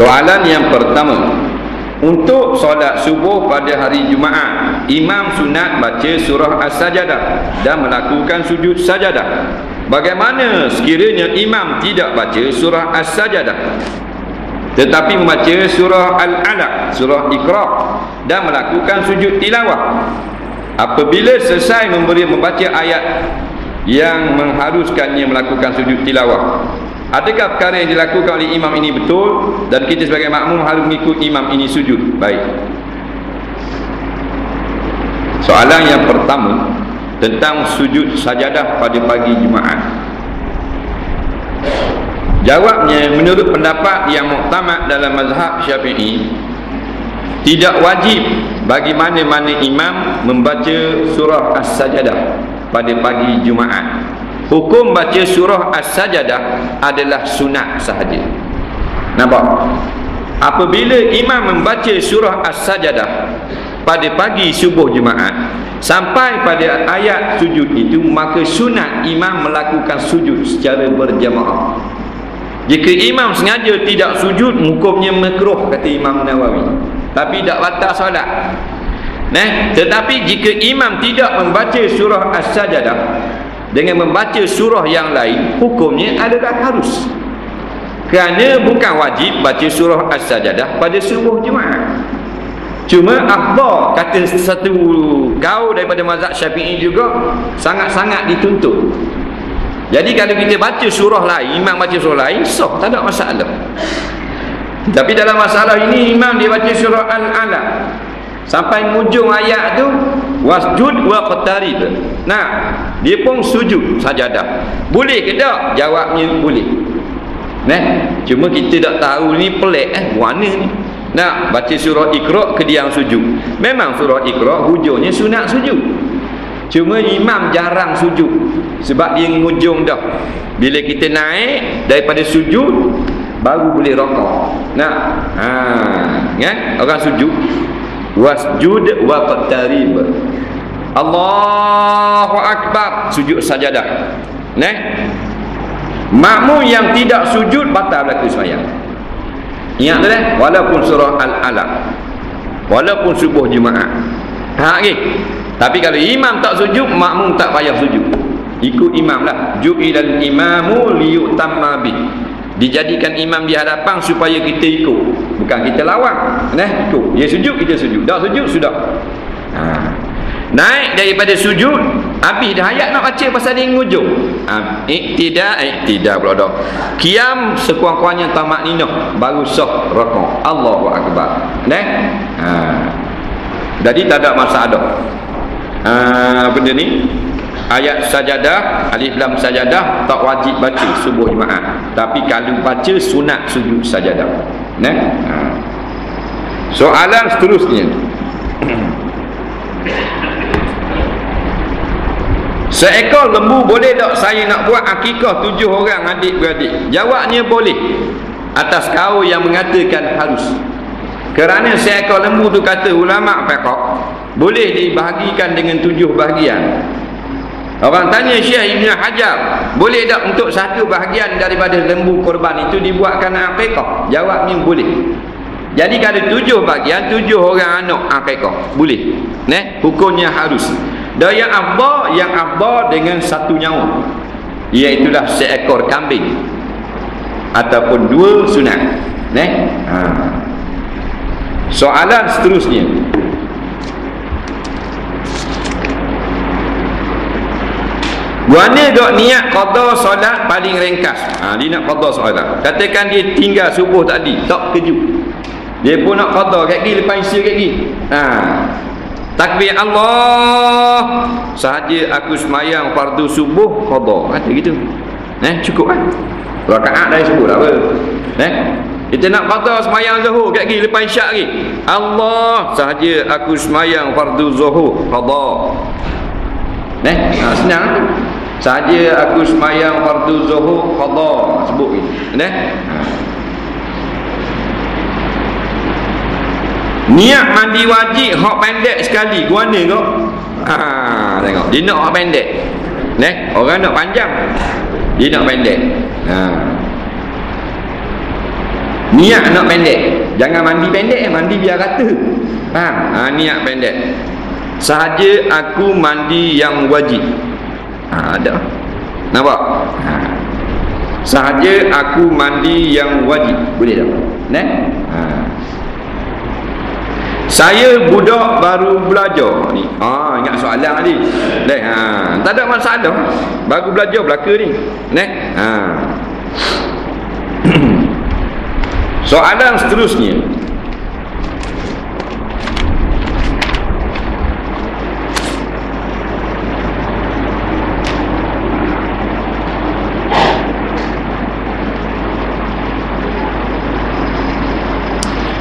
Soalan yang pertama, untuk solat subuh pada hari Jumaat, imam sunat baca surah As-Sajadah dan melakukan sujud sajadah. Bagaimana sekiranya imam tidak baca surah As-Sajadah tetapi membaca surah Al-Alaq, surah Iqra, dan melakukan sujud tilawah? Apabila selesai membaca ayat yang mengharuskannya melakukan sujud tilawah, adakah perkara yang dilakukan oleh imam ini betul dan kita sebagai makmum harus mengikut imam ini sujud? Baik. Soalan yang pertama tentang sujud sajadah pada pagi Jumaat. Jawabnya, menurut pendapat yang muktamad dalam mazhab Syafi'i, tidak wajib bagi mana-mana imam membaca surah As-Sajadah pada pagi Jumaat. Hukum baca surah As-Sajadah adalah sunat sahaja. Nampak? Apabila imam membaca surah As-Sajadah pada pagi subuh Jumaat sampai pada ayat sujud itu, maka sunat imam melakukan sujud secara berjamaah. Jika imam sengaja tidak sujud, hukumnya makruh, kata Imam Nawawi, tapi tak batal solat. Tetapi jika imam tidak membaca surah As-Sajadah dengan membaca surah yang lain, hukumnya adalah harus. Kerana bukan wajib baca surah As-Sajadah pada subuh Jumaat. Cuma afdal, kata satu kaul daripada mazhab Syafi'i juga, sangat-sangat dituntut. Jadi kalau kita baca surah lain, imam baca surah lain, sah, tak ada masalah. Tapi dalam masalah ini, imam dia baca surah Al-Alaq sampai hujung ayat tu, wasjud wa qatarib. Nah, dia pun sujud sajadah. Boleh ke tak? Jawabnya boleh. Cuma kita tak tahu ni pelik mana ni. Nak baca surah Iqra ke dia sujud. Memang surah Iqra hujungnya sunat sujud. Cuma imam jarang sujud sebab dia ngujung dah. Bila kita naik daripada sujud baru boleh rakaat. Kan? Orang sujud wasjud wa qatarib. Allahu akbar, sujud sajadah. Makmum yang tidak sujud batal berlaku sembahyang. Ingat tu walaupun surah Al-Alaq, walaupun subuh Jumaat. Tapi kalau imam tak sujud, makmum tak payah sujud. Ikut imam lah. Ju'ilal imamu liyutamma bih. Dijadikan imam di hadapan supaya kita ikut, bukan kita lawan. Ikut. Dia sujud, kita sujud. Tak sujud, sudah. Naik daripada sujud, habis dah ayat nak baca pasal dia ngujung. Iktidak pula dah. Qiyam sekurang-kurangnya tamak ninah, baru sah rakaat. Allahu akbar. Jadi tak ada masalah. Benda ni ayat sajadah, alif lam sajadah tak wajib baca subuh Jumaat, tapi kalau baca sunat sujud sajadah. Soalan seterusnya, seekor lembu boleh tak saya nak buat akikah 7 orang adik-beradik? Jawabnya boleh, atas kaul yang mengatakan harus. Kerana seekor lembu tu, kata ulama' fiqh, boleh dibahagikan dengan 7 bahagian. Orang tanya Syekh Ibn Hajar, boleh tak untuk satu bahagian daripada lembu korban itu dibuatkan akikah? Jawabnya boleh. Jadi kalau 7 bahagian, 7 orang anak akikah, boleh. Hukumnya harus. Dan yang afdal dengan 1 nyawa, iaitulah seekor kambing ataupun 2 sunat. Soalan seterusnya, mana dok niat qada solat paling ringkas? Dia nak qada solat. Katakan dia tinggal subuh tadi, tak kejut, dia pun nak qada kat gigi, lepas isya kat gigi. Takbir Allah, sahaja aku semayang fardu subuh qada, kata gitu. Cukup kan? Rakaat dah subuh dah apa? Kita nak qada semayang zuhur kat gigi, lepas isyak lagi. Allah, sahaja aku semayang fardu zuhur qada. Senang tu. Sahaja aku semayang fardu zuhur qada, sebut gitu. Niat mandi wajib hak pendek sekali, guana kau. Tengok, dia nak hak pendek. Orang nak panjang, dia nak pendek. Niat nak pendek. Jangan mandi pendek, mandi biar rata. Niat pendek. Sahaja aku mandi yang wajib. Ada. Nampak? Sahaja aku mandi yang wajib. Boleh tak? Saya budak baru belajar ni. Ingat soalan tadi. Tak ada masalah. Baru belajar belaka ni. Soalan seterusnya.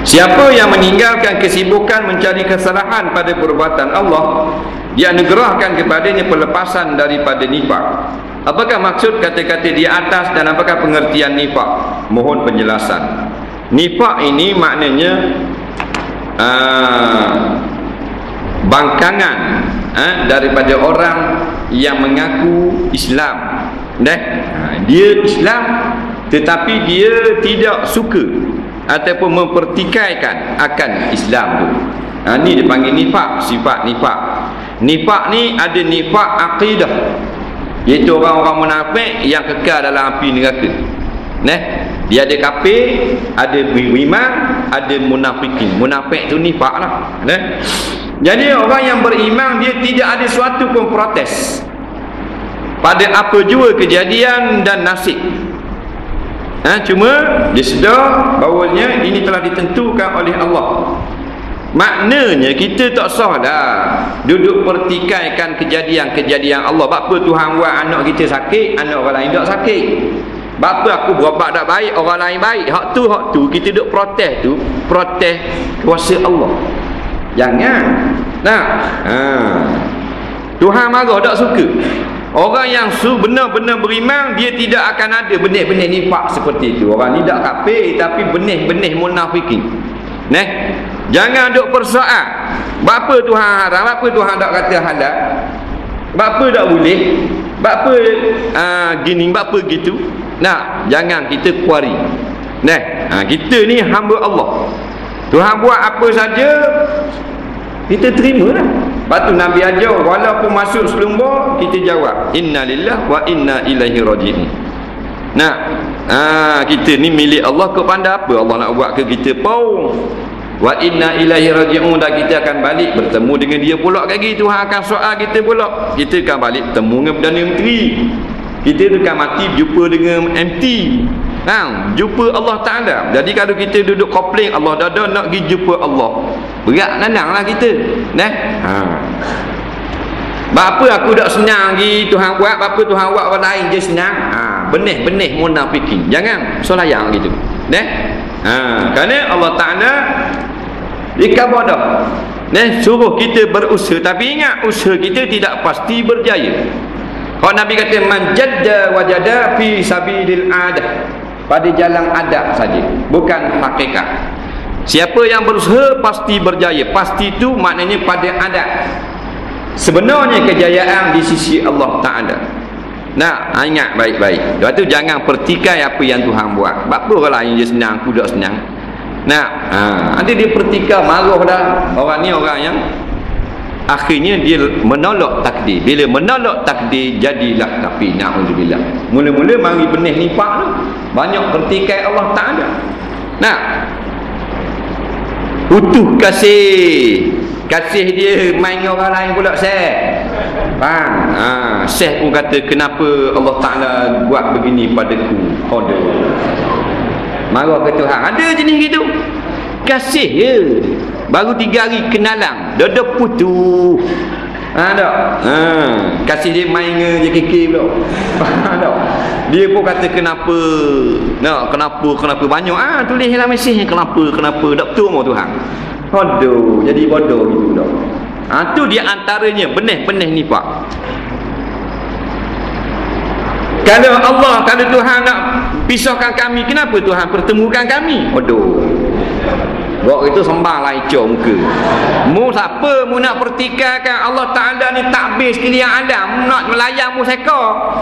Siapa yang meninggalkan kesibukan mencari kesalahan pada perbuatan Allah, dianugerahkan kepadanya pelepasan daripada nifak. Apakah maksud kata-kata di atas dan apakah pengertian nifak? Mohon penjelasan. Nifak ini maknanya bangkangan daripada orang yang mengaku Islam. Dia Islam tetapi dia tidak suka ataupun mempertikaikan akan Islam tu. Ni dipanggil nifak, sifat nifak. Nifak ni ada nifak akidah, iaitu orang-orang munafik yang kekal dalam api neraka. Dia ada kafir, ada beriman, ada munafikin. Munafik tu nifak lah. Jadi orang yang beriman, dia tidak ada suatu pun protes pada apa jua kejadian dan nasib. Cuma dia sedar bahawanya ini telah ditentukan oleh Allah. Maknanya kita tak sah dah duduk pertikaikan kejadian-kejadian Allah. Apa Tuhan buat anak kita sakit, anak orang lain tak sakit. Apa aku berobat tak baik, orang lain baik. Hak tu kita duduk protes tu, protes kuasa Allah. Jangan. Tuhan marah, tak suka. Orang yang benar-benar beriman, dia tidak akan ada benih-benih nifak seperti itu. Orang ni tak kafir tapi benih-benih munafikin. Jangan duk persoal apa Tuhan haram, apa Tuhan tak kata halal, apa tak boleh, apa gini, apa gitu. Jangan kita kuari. Kita ni hamba Allah. Tuhan buat apa saja kita terima lah. Lepas tu Nabi ajar, walaupun masuk selumbar, kita jawab inna lillahi wa inna ilaihi raji'un. Kita ni milik Allah, kau pandai apa Allah nak buat ke kita pun. Wa inna ilaihi raji'un, dan kita akan balik bertemu dengan dia pula lagi. Tuhan akan soal kita pula. Kita akan balik temu dengan Perdana Menteri. Kita akan mati jumpa dengan MT. Jumpa Allah Ta'ala. Jadi kalau kita duduk komplain Allah dah nak pergi jumpa Allah, berat nanang lah kita. Apa aku tak senang pergi Tuhan buat, apa Tuhan buat orang lain je senang. Benih-benih munafikin. Jangan solayang gitu. Kerana Allah Ta'ala dikabur dah. Suruh kita berusaha, tapi ingat usaha kita tidak pasti berjaya. Kalau Nabi kata man jadda wajada fi sabilil adah, pada jalan adab saja, bukan hakikat. Siapa yang berusaha pasti berjaya. Pasti itu maknanya pada adab. Sebenarnya kejayaan di sisi Allah Ta'ala. Ingat baik-baik. Lepas tu jangan pertikai apa yang Tuhan buat. Apa orang lain je senang, aku tak senang. Nanti dia pertikai, marah dah. Orang ni orang yang akhirnya dia menolak takdir. Bila menolak takdir, jadilah tapi na'udzubillah. Mula-mula mari benih nifak tu, banyak pertikai Allah Ta'ala. Utuh kasih dia main orang lain pula Syekh. Syekh pun kata kenapa Allah Ta'ala buat begini padaku. Marah ke Tuhan. Ada jenis gitu. Kasih je. Baru 3 hari kenalan dah putus. Kasih dia main je kekek pula. Dia pun kata kenapa. Kenapa banyak. Tulis dalam mesej kenapa tak betul mau Tuhan. Jadi bodoh gitu dah. Tu dia antaranya benih-benih nifak. Kalau Tuhan nak pisahkan kami, kenapa Tuhan pertemukan kami? Buat itu sembah lah hijau muka. Siapa mu nak pertikaikan Allah Ta'ala ni takbir sekalian alam, nak melayang mu seka.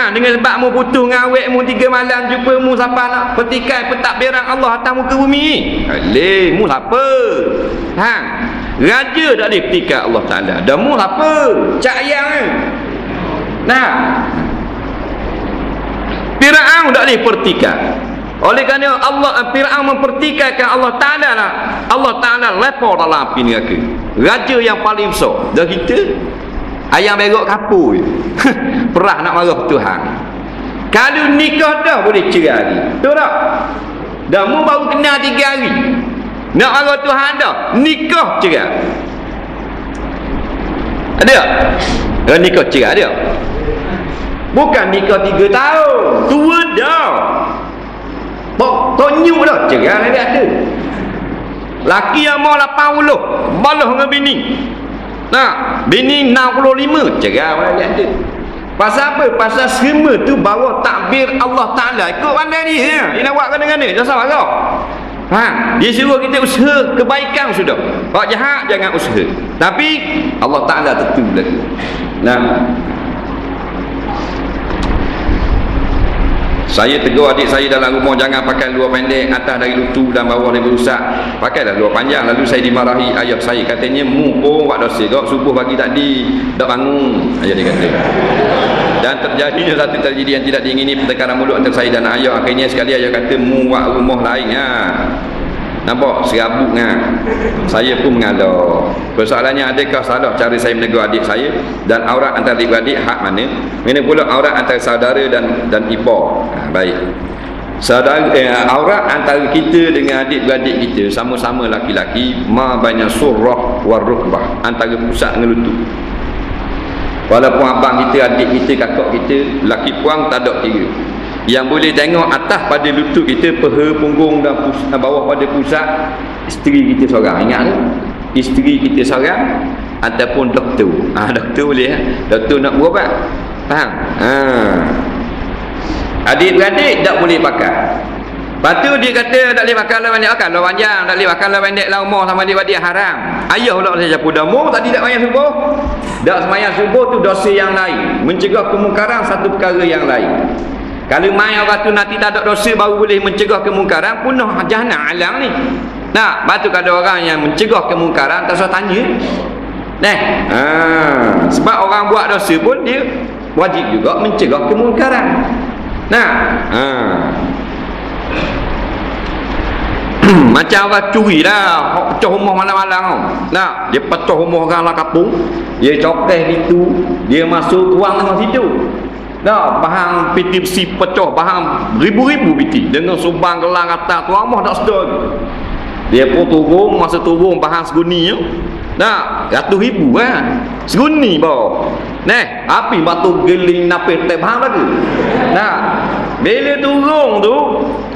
Hang dengan sebab mu putus dengan awek mu 3 malam jumpa mu siapa nak petikai pentadbiran Allah atas muka bumi. Leh mu siapa? Hang raja tak boleh petikai Allah Taala. Dah mu siapa? Cak ayang ni. Nah. Firaun tak boleh pertikai. Oleh kerana Firaun mempertikaikan Allah Taala lah. Allah Taala lepor dalam api neraka. Raja yang paling besar. Dah kita ayam berok kapur je. Perah nak marah Tuhan. Kalau nikah dah boleh cerai lagi. Betul tak? Dah mu baru kenal 3 hari. Nak marah Tuhan dah, nikah cerai. Ada tak? Nikah cerai ada. Bukan nikah 3 tahun. Tua dah. Tonyuk dah. Cerai lagi ada. Laki yang mau 80 balah dengan bini. Nah, bini 65 cerai lagi ada. Pasal apa? Pasal semua tu bawa takbir Allah Ta'ala. Ikut pandai ni ya. Dia nak buat kena-kena. Jangan salah kau. Dia suruh kita usaha kebaikan sudah. Kalau jahat jangan usaha. Tapi Allah Ta'ala tentu lagi. Nah, saya tegur adik saya dalam rumah, jangan pakai luar pendek, atas dari lutut dan bawah dari rusak. Pakailah luar panjang. Lalu saya dimarahi ayah saya, katanya mu pun buat dosa kau, subuh pagi tadi tak bangun, ayah dia kata. Dan terjadinya satu tragedi yang tidak diingini, pertengkaran mulut antara saya dan ayah. Akhirnya sekali ayah kata mu buat rumah lain. Nampak serabut kan. Saya pun mengalah. Persoalannya, adakah salah cara saya menegur adik saya? Dan aurat antara adik-beradik hak mana? Mana pula aurat antara saudara dan ipar? Baik. Aurat antara kita dengan adik-beradik kita sama-sama laki-laki, ma baina surrah war rukbah, antara pusat dengan lutut. Walaupun abang kita, adik kita, kakak kita, laki puang tak ada kira. Yang boleh tengok atas pada lutut kita, peha, punggung dan bawah pada pusat, isteri kita seorang. Ingat tak? Isteri kita seorang ataupun doktor. Doktor boleh. Doktor nak berubat. Faham? Adik-beradik tak boleh pakai. Lepas tu dia kata tak boleh pakai lah pendek. Pakai lah panjang. Tak boleh pakai lah pendek lah umur sama adik-beradik haram. Ayah pula saya campur damu. Tak tidak semayang subuh. Tak semayang subuh tu dosa yang lain. Mencegah kemungkaran satu perkara yang lain. Kalau main orang tu nanti tak ada dosa baru boleh mencegah kemungkaran, punah jahanam alang ni. Nah, batu kalau orang yang mencegah kemungkaran tak usah tanya. Sebab orang buat dosa pun dia wajib juga mencegah kemungkaran. Macam orang curi lah, pecah rumah malam-malam. Nah, dia pecah rumah orang lah kampung, dia copeh itu, dia masuk tuang dengan situ. Nah, bahan piti besi pecah, bahan ribu-ribu piti dengan subang gelang atas tuang mah tak sedar. Dia pun turun, masa turun bahan seguni. Nah, ratus ribu kan. Seguni bawah. Api batu geling napis tak bahan lagi. Nah, bila turun tu,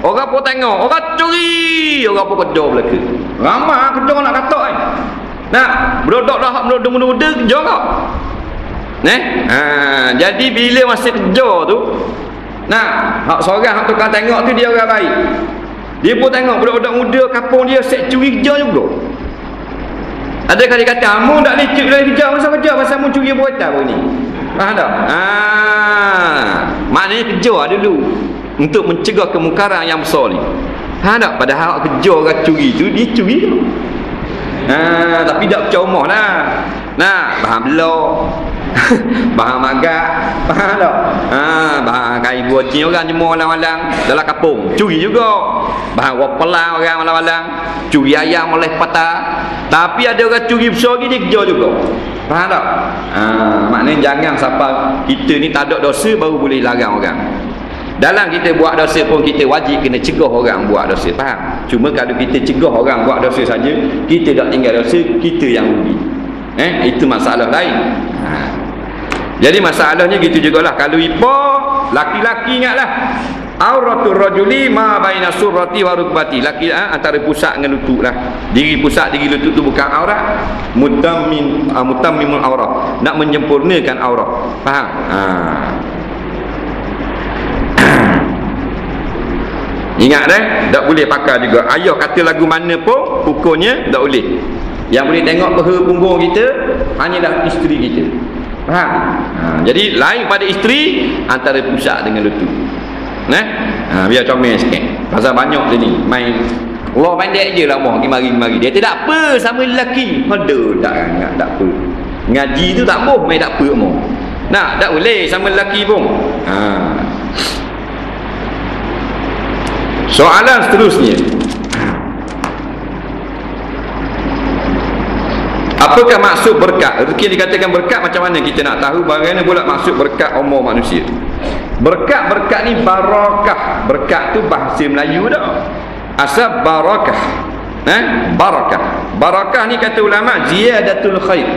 orang pun tengok, orang curi, orang pun kejar belaka. Ramai kejar nak katak kan. Nah, berodok dah, muda-muda kejar kau. Jadi bila masa kejar tu, hak seorang hak tukang tengok tu dia orang baik. Dia pun tengok budak-budak muda kampung dia set curi kejar juga. Ada kali kata, "Mu tak boleh kejar pasal mu curi buatan pun ni." Faham tak? Maknanya kejar dulu untuk mencegah kemungkaran yang besar ni. Faham tak? Padahal hak kejar orang curi tu, dia curi tu. Tapi tak percuma lah. Bahan belok, bahan magak, faham tak? Bahan kain buacin orang jemur malam-malam dalam kampung, curi juga. Bahan wapelang orang malam-malam, curi ayam oleh patah. Tapi ada orang curi besar lagi, dia kejar juga. Faham tak? Maknanya jangan sampai kita ni tak ada dosa baru boleh larang orang. Dalam kita buat dosa pun kita wajib kena cegah orang buat dosa. Faham? Cuma kalau kita cegah orang buat dosa saja, kita tak tinggal dosa, kita yang rugi. Itu masalah lain. Jadi masalahnya gitu jugalah. Kalau ipar, laki-laki ingatlah, auratul rajuli ma baina surrati wa rukbati. Laki antara pusat dengan lutut lah. Diri pusat, diri lutut tu bukan aurat. Mutammimul aurat. Nak menyempurnakan aurat. Faham? Ingat tak boleh pakai juga. Ayah kata lagu mana pun hukumnya tak boleh. Yang boleh tengok peha punggung kita hanyalah isteri kita. Faham? Jadi lain pada isteri antara pusat dengan lutut. Biar comel sikit. Pasal banyak je ni main Allah pendek je lah mari. Dia tidak apa sama lelaki. Aduh, tak apa. Ngaji tu tak boh main tak apa mo. Tak boleh sama lelaki pun. Soalan seterusnya. Apakah maksud berkat? Rezeki dikatakan berkat, macam mana kita nak tahu bagaimana pula maksud berkat umur manusia? Berkat ni barakah. Berkat tu bahasa Melayu dah. Asal barakah. Barakah. Barakah ni kata ulama ziyadatul khair.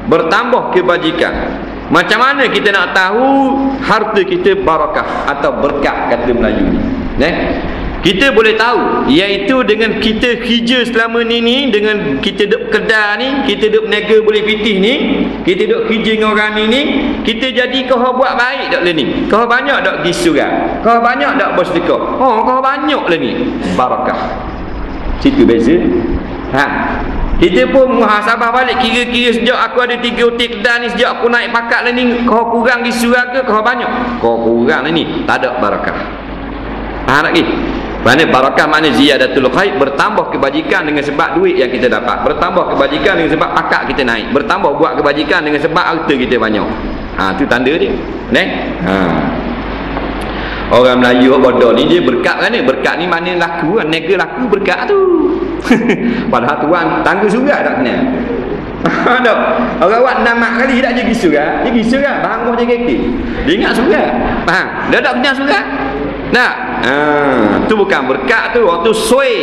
Bertambah kebajikan. Macam mana kita nak tahu harta kita barakah atau berkat kata Melayu ni? Kita boleh tahu iaitu dengan kita kerja selama ni dengan kita duduk kedai ni, kita duduk niaga boleh pitih ni, kita duduk kerja dengan orang ni, kita jadi kau buat baik tak le ni, kau banyak tak pergi surat, kau banyak tak bersedekah, kau banyak le ni, barakah. Situ beza. Kita pun muhasabah balik, kira-kira sejak aku ada 3 hotel kedai ni, sejak aku naik pakat le ni, kau kurang di surat ke kau banyak, kau kurang le ni, tak ada barakah. Lagi mana barakah makna ziyadatul khair, bertambah kebajikan dengan sebab duit yang kita dapat, bertambah kebajikan dengan sebab akak kita naik, bertambah buat kebajikan dengan sebab harta kita banyak. Tu tanda dia. Orang Melayu bodoh ni dia berkat kan ni, berkat ni mana laku, niaga laku berkat tu. Padahal tuan tangga surga tak kenal. Orang buat namak kali tak je pergi surga, dia pergi surga bangun je kaki, dia ingat surga. Faham? Dia tak kenal surga. Tu bukan berkat tu, waktu soi.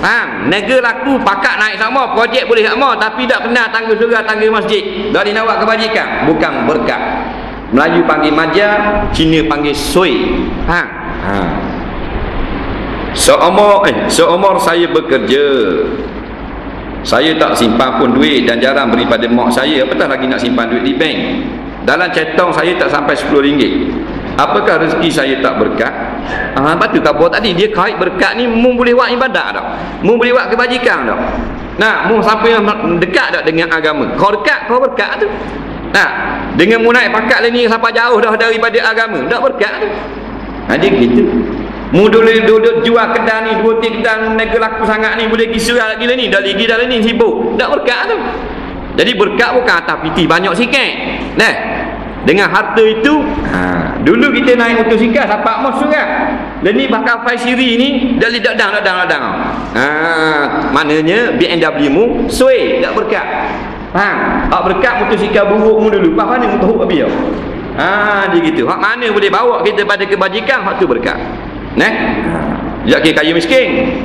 Faham? Niaga laku, pakat naik sama, projek boleh sama, tapi tak kenal tangga surga, tangga masjid. Dah dia nak buat kebajikan, bukan berkat. Melayu panggil maja, Cina panggil soi. Faham? Seumur saya bekerja, saya tak simpan pun duit dan jarang beri pada mak saya, apatah lagi nak simpan duit di bank. Dalam cetong saya tak sampai RM10. Apakah rezeki saya tak berkat? Lepas tu kata tadi, dia kait berkat ni mu boleh buat ibadat tak? Mu boleh buat kebajikan tak? Mu siapa yang dekat tak dengan agama? Kau dekat, kau berkat tu. Dengan mu naik pakat ni sampai jauh dah daripada agama, tak berkat tu. Dia gitu. Mu duduk jual kedai ni, 2-3 kedai niaga laku sangat ni, boleh pergi surat gila ni, dah lagi dah ni sibuk, tak berkat tu. Jadi berkat bukan atas piti banyak sikit. Dengan harta itu, dulu kita naik motosikal sampai mak surat. Dan ni bakal Faisiri ni dah ladang. Maknanya BMW mu suai tak berkat. Faham? Hak berkat motosikal buruk mu dulu. Pas mana mu tahu habis. Dia gitu. Hak mana boleh bawa kita pada kebajikan, hak tu berkat. Jak kaya miskin.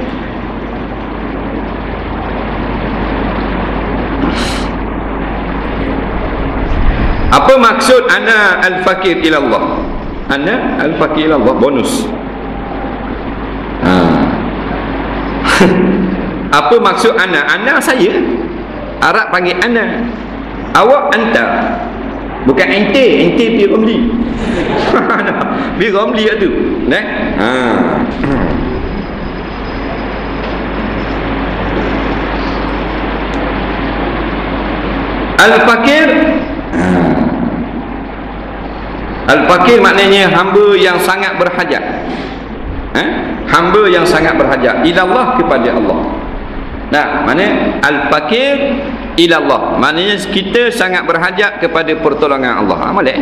Apa maksud ana al-fakir ilallah? Ana al-fakir ilallah bonus. Apa maksud ana? Ana saya. Arab panggil ana. Awak anta. Bukan ente pi Romli. Pi Romli tu. Al-fakir. Al-fakir maknanya hamba yang sangat berhajat. Hamba yang sangat berhajat ilallah, kepada Allah. Maknanya al-fakir ilallah, maknanya kita sangat berhajat kepada pertolongan Allah. Boleh?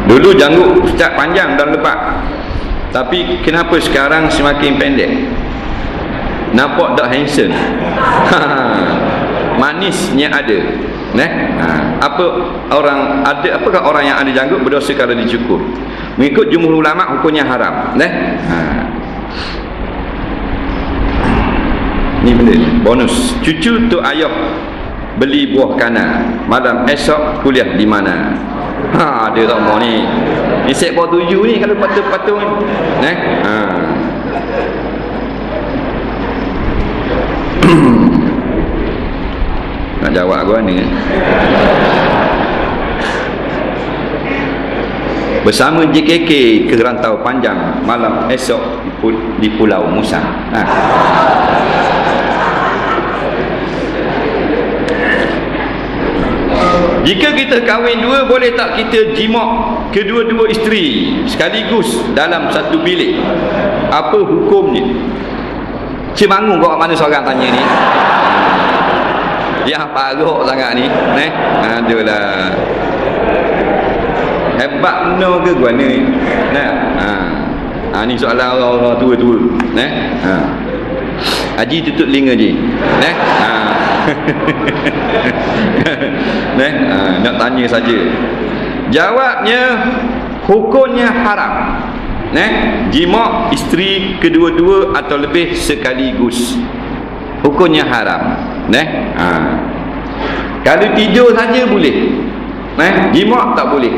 Dulu janggut ustaz panjang dan lebat, tapi kenapa sekarang semakin pendek? Nampak tak handsome? Manisnya ada. Apakah orang yang ada janggut berdosa kalau dicukur? Mengikut jumhur ulama hukumnya haram. Ni benda bonus. Cucu tu ayah beli buah kanan, malam esok kuliah di mana? Dia tak mau ni. Ni set buah 7 ni kalau patut-patut ni. Nak jawab aku ni. Bersama JKK ke rantau panjang, malam esok di Pulau Musa. Jika kita kahwin dua, boleh tak kita jimak kedua-dua isteri sekaligus dalam satu bilik? Apa hukumnya? Cik bangun kau mana seorang tanya ni? Yang paruk sangat ni. Aduhlah. Hebat no ke gua ni? Ni soalan orang-orang tua-tua. Haji tutup telinga je. Nak tanya saja. Jawabnya, hukumnya haram. Jimak isteri kedua-dua atau lebih sekaligus, hukumnya haram. Kalau tidur saja boleh, jimak tak boleh.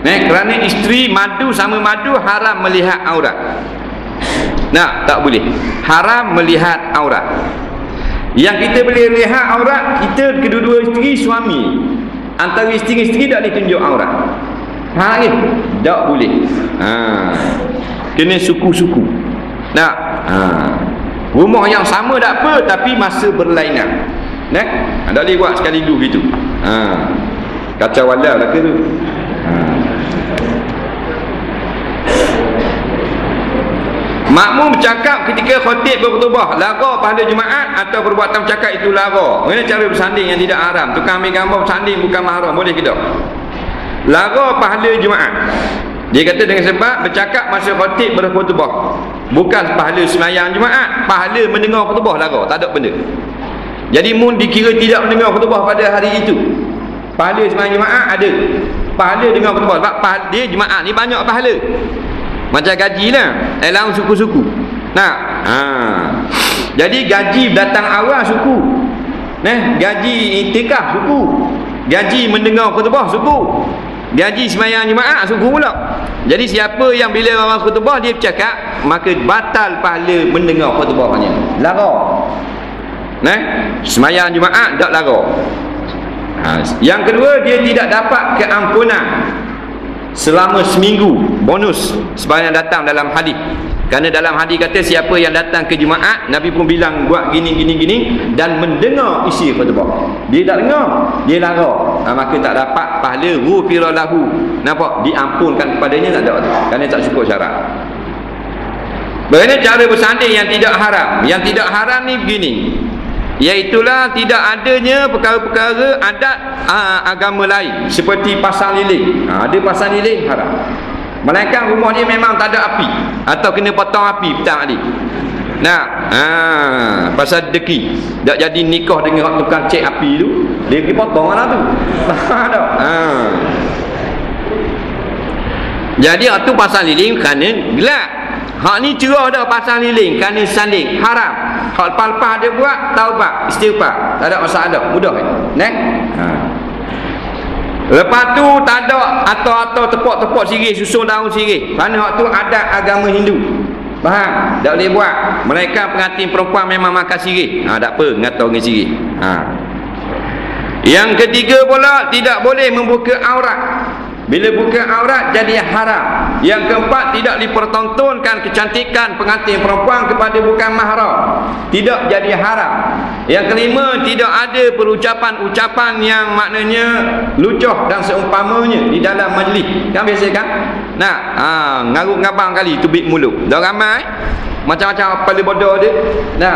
Kerana isteri madu sama madu haram melihat aurat. Tak boleh. Haram melihat aurat. Yang kita boleh lihat aurat kita kedua-dua isteri suami. Antara isteri-isteri tak ditunjuk aurat. Tak boleh. Kena suku-suku. Rumah yang sama tak apa, tapi masa berlainan. Tak boleh buat sekaligus gitu. Kacau walau lah ke tu. Makmum bercakap ketika khatib berkhutbah, lara pahala Jumaat atau perbuatan bercakap itu lara. Mana cara bersanding yang tidak haram? Tukang ambil gambar bersanding bukan mahram, boleh ke tak? Lara pahala Jumaat. Dia kata dengan sebab bercakap masa khatib berkhutbah, bukan pahala sembahyang Jumaat, pahala mendengar khutbah lara, tak ada benda. Jadi mun dikira tidak mendengar khutbah pada hari itu, pahala sembahyang Jumaat ada, pahala dengar khutbah. Sebab dia Jumaat ni banyak pahala. Macam gaji lah, dalam suku-suku. Jadi gaji datang awal suku, gaji iktikaf suku, gaji mendengar khutbah suku, gaji sembahyang Jumaat suku pula. Jadi siapa yang bila orang khutbah dia bercakap, maka batal pahala mendengar khutbahnya. Lara. Sembahyang Jumaat tak lara. Yang kedua, dia tidak dapat keampunan selama seminggu, bonus sebagaimana datang dalam hadis. Kerana dalam hadis kata siapa yang datang ke Jumaat, Nabi pun bilang buat gini dan mendengar isi khutbah, dia tak dengar, dia lara, maka tak dapat pahala ghufira lahu. Nampak? Diampunkan kepadanya, tak ada, kerana tak cukup syarat. Bagaimana cara bersanding yang tidak haram? Yang tidak haram ni begini, iaitulah tidak adanya perkara-perkara adat agama lain seperti pasang lilin. Ada pasang lilin haram. Melainkan rumah dia memang tak ada api atau kena potong api petang tadi. Pasal deki tak jadi nikah dengan tukang cek api tu, dia pergi potong lah tu. Jadi tu pasang lilin kerana gelap. Hak ni cerah dah pasang lilin kerana sanding haram. Hak lepas-lepas dia buat taubat istighfar, tak ada masalah, mudah kan? Lepas tu tak ada atau tepuk-tepuk sirih, susun daun sirih, kerana hak tu adat agama Hindu. Faham? Tak boleh buat. Mereka pengantin perempuan memang makan sirih. Tak apa ngata dengan sirih. Yang ketiga pula, tidak boleh membuka aurat. Bila buka aurat jadi haram. Yang keempat, tidak dipertontonkan kecantikan pengantin perempuan kepada bukan mahram, tidak jadi haram. Yang kelima, tidak ada perucapan-ucapan yang maknanya lucuh dan seumpamanya di dalam majlis. Kan biasa kan? Ngaruk-ngabang kali tubik mulut. Dah ramai macam-macam kepala bodoh dia.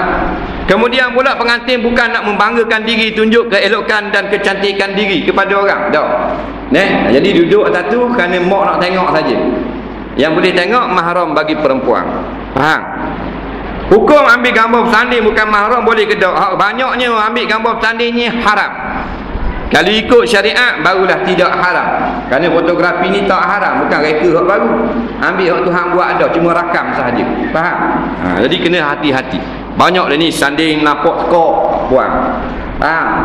Kemudian pula pengantin bukan nak membanggakan diri, tunjuk keelokan dan kecantikan diri kepada orang. Jadi duduk atas tu kerana mak nak tengok saja. Yang boleh tengok mahram bagi perempuan. Faham? Hukum ambil gambar bersanding bukan mahram boleh ke tak? Banyaknya ambil gambar bersanding ni haram. Kalau ikut syariat barulah tidak haram. Kerana fotografi ni tak haram, bukan reka hak baru. Ambil hak Tuhan buat ada, cuma rakam sahaja. Faham? Jadi kena hati-hati. Banyak dah ni sanding nampak tekok puan.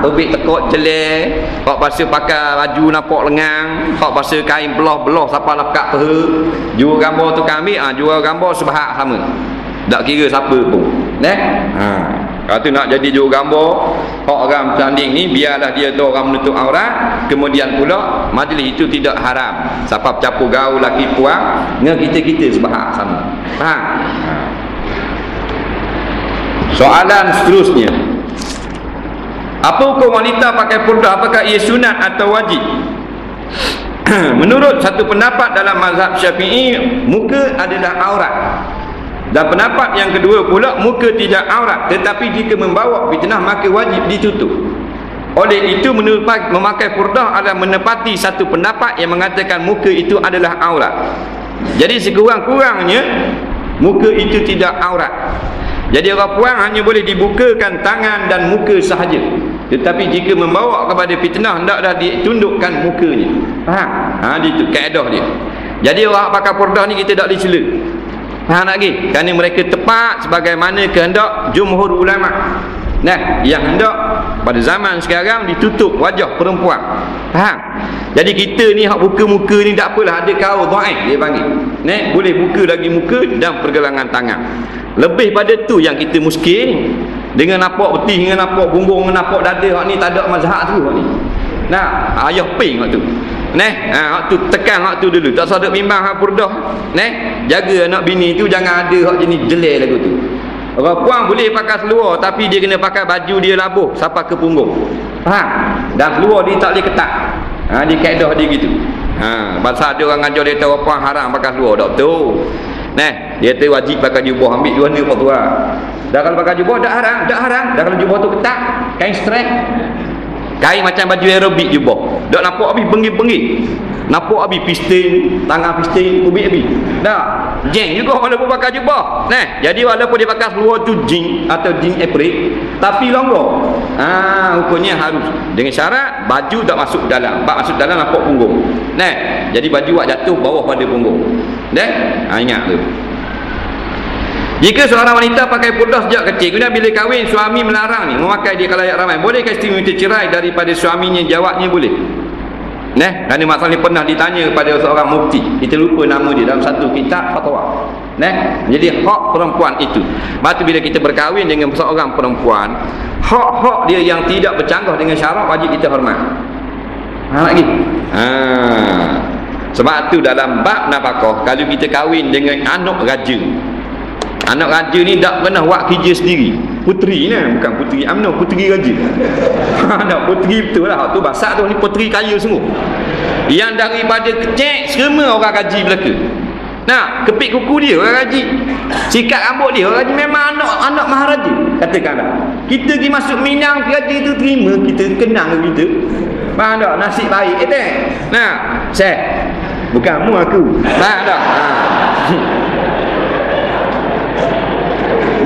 Tubik tekuk jelek, hak pasal pakai baju nampak lengang, hak pasal kain belah-belah siapa lekat peha. Jual gambar tu kami, jual gambar sebahak sama. Tak kira siapa pun. Kalau tu nak jadi jual gambar, hak orang bertanding ni biarlah dia tu orang menutup aurat, kemudian pula majlis itu tidak haram. Siapa bercampur gaul laki puan, dengan kita-kita sebahak sama. Faham? Soalan seterusnya, Apa hukum wanita pakai purdah? Apakah ia sunat atau wajib? Menurut satu pendapat dalam mazhab Syafi'i, muka adalah aurat. Dan pendapat yang kedua pula, muka tidak aurat, tetapi jika membawa fitnah maka wajib ditutup. Oleh itu memakai purdah adalah menepati satu pendapat yang mengatakan muka itu adalah aurat. Jadi sekurang-kurangnya muka itu tidak aurat. Jadi orang puan hanya boleh dibukakan tangan dan muka sahaja. Tetapi jika membawa kepada fitnah, hendaklah ditundukkan mukanya. Faham? Itu kaedah dia. Jadi orang pakai purdah ni kita tak boleh cela. Faham tak lagi? Kerana mereka tepat sebagaimana kehendak jumhur ulama. Nah, yang hendak pada zaman sekarang ditutup wajah perempuan. Faham? Jadi kita ni hak buka muka ni tak apalah, ada kau dhaif dia panggil. Nah, boleh buka lagi muka dan pergelangan tangan. Lebih pada tu yang kita muskil. Dengan nampak betih, dengan nampak punggung, dengan nampak dada, hak ni tak ada mazhab tu hak ni. Nah, ayah ping hak tu. Hak tu tekan hak tu dulu. Tak sadar bimbang hak purdah. Jaga anak bini tu jangan ada hak jenis jelek lagu tu. Orang puan boleh pakai seluar tapi dia kena pakai baju dia labuh sampai ke punggung. Faham? Dan seluar dia tak boleh ketat. Dia kaedah dia gitu. Pasal ada orang ajar dia tahu orang puan haram pakai seluar, tak betul. Dia tu wajib pakai jubah, ambil dua ni apa tu. Dah kalau pakai jubah tak haram, tak haram. Dah kalau jubah tu ketat, kain strap. Kain macam baju aerobik jubah. Tak nampak habis benggil-benggil. Nampak habis piston, tangan piston, kubik habis. Dah. Jeng juga walaupun pakai jubah. Jadi walaupun dia pakai seluar tu jing atau jing aprik, tapi longgar. Hukumnya harus dengan syarat baju tak masuk dalam. Bak masuk dalam nampak punggung. Jadi baju awak jatuh bawah pada punggung. Ingat tu. Jika seorang wanita pakai purdah sejak kecil, kemudian bila kahwin suami melarang ni memakai dia khalayak ramai, bolehkah isteri minta cerai daripada suaminya? Jawabnya boleh. Kerana masalah ni pernah ditanya pada seorang mufti, kita lupa nama dia dalam satu kitab fatwa. Jadi hak perempuan itu. Lepas tu bila kita berkahwin dengan seorang perempuan, hak-hak dia yang tidak bercanggah dengan syarak wajib kita hormat. Lagi. Sebab tu dalam bab nafkah, kalau kita kahwin dengan anak raja, anak raja ni tak pernah buat kerja sendiri. Puteri ni, bukan puteri UMNO, puteri raja. Tak, puteri betul lah. Tu basak tu ni puteri kaya semua. Yang daripada kecil semua orang gaji belaka. Kepit kuku dia orang gaji. Sikat rambut dia orang gaji. Memang anak maharaja. Katakanlah kita pergi masuk Minang, gaji tu terima, kita kenang kita. Faham tak? Nasib baik saya bukan mu aku. Faham tak?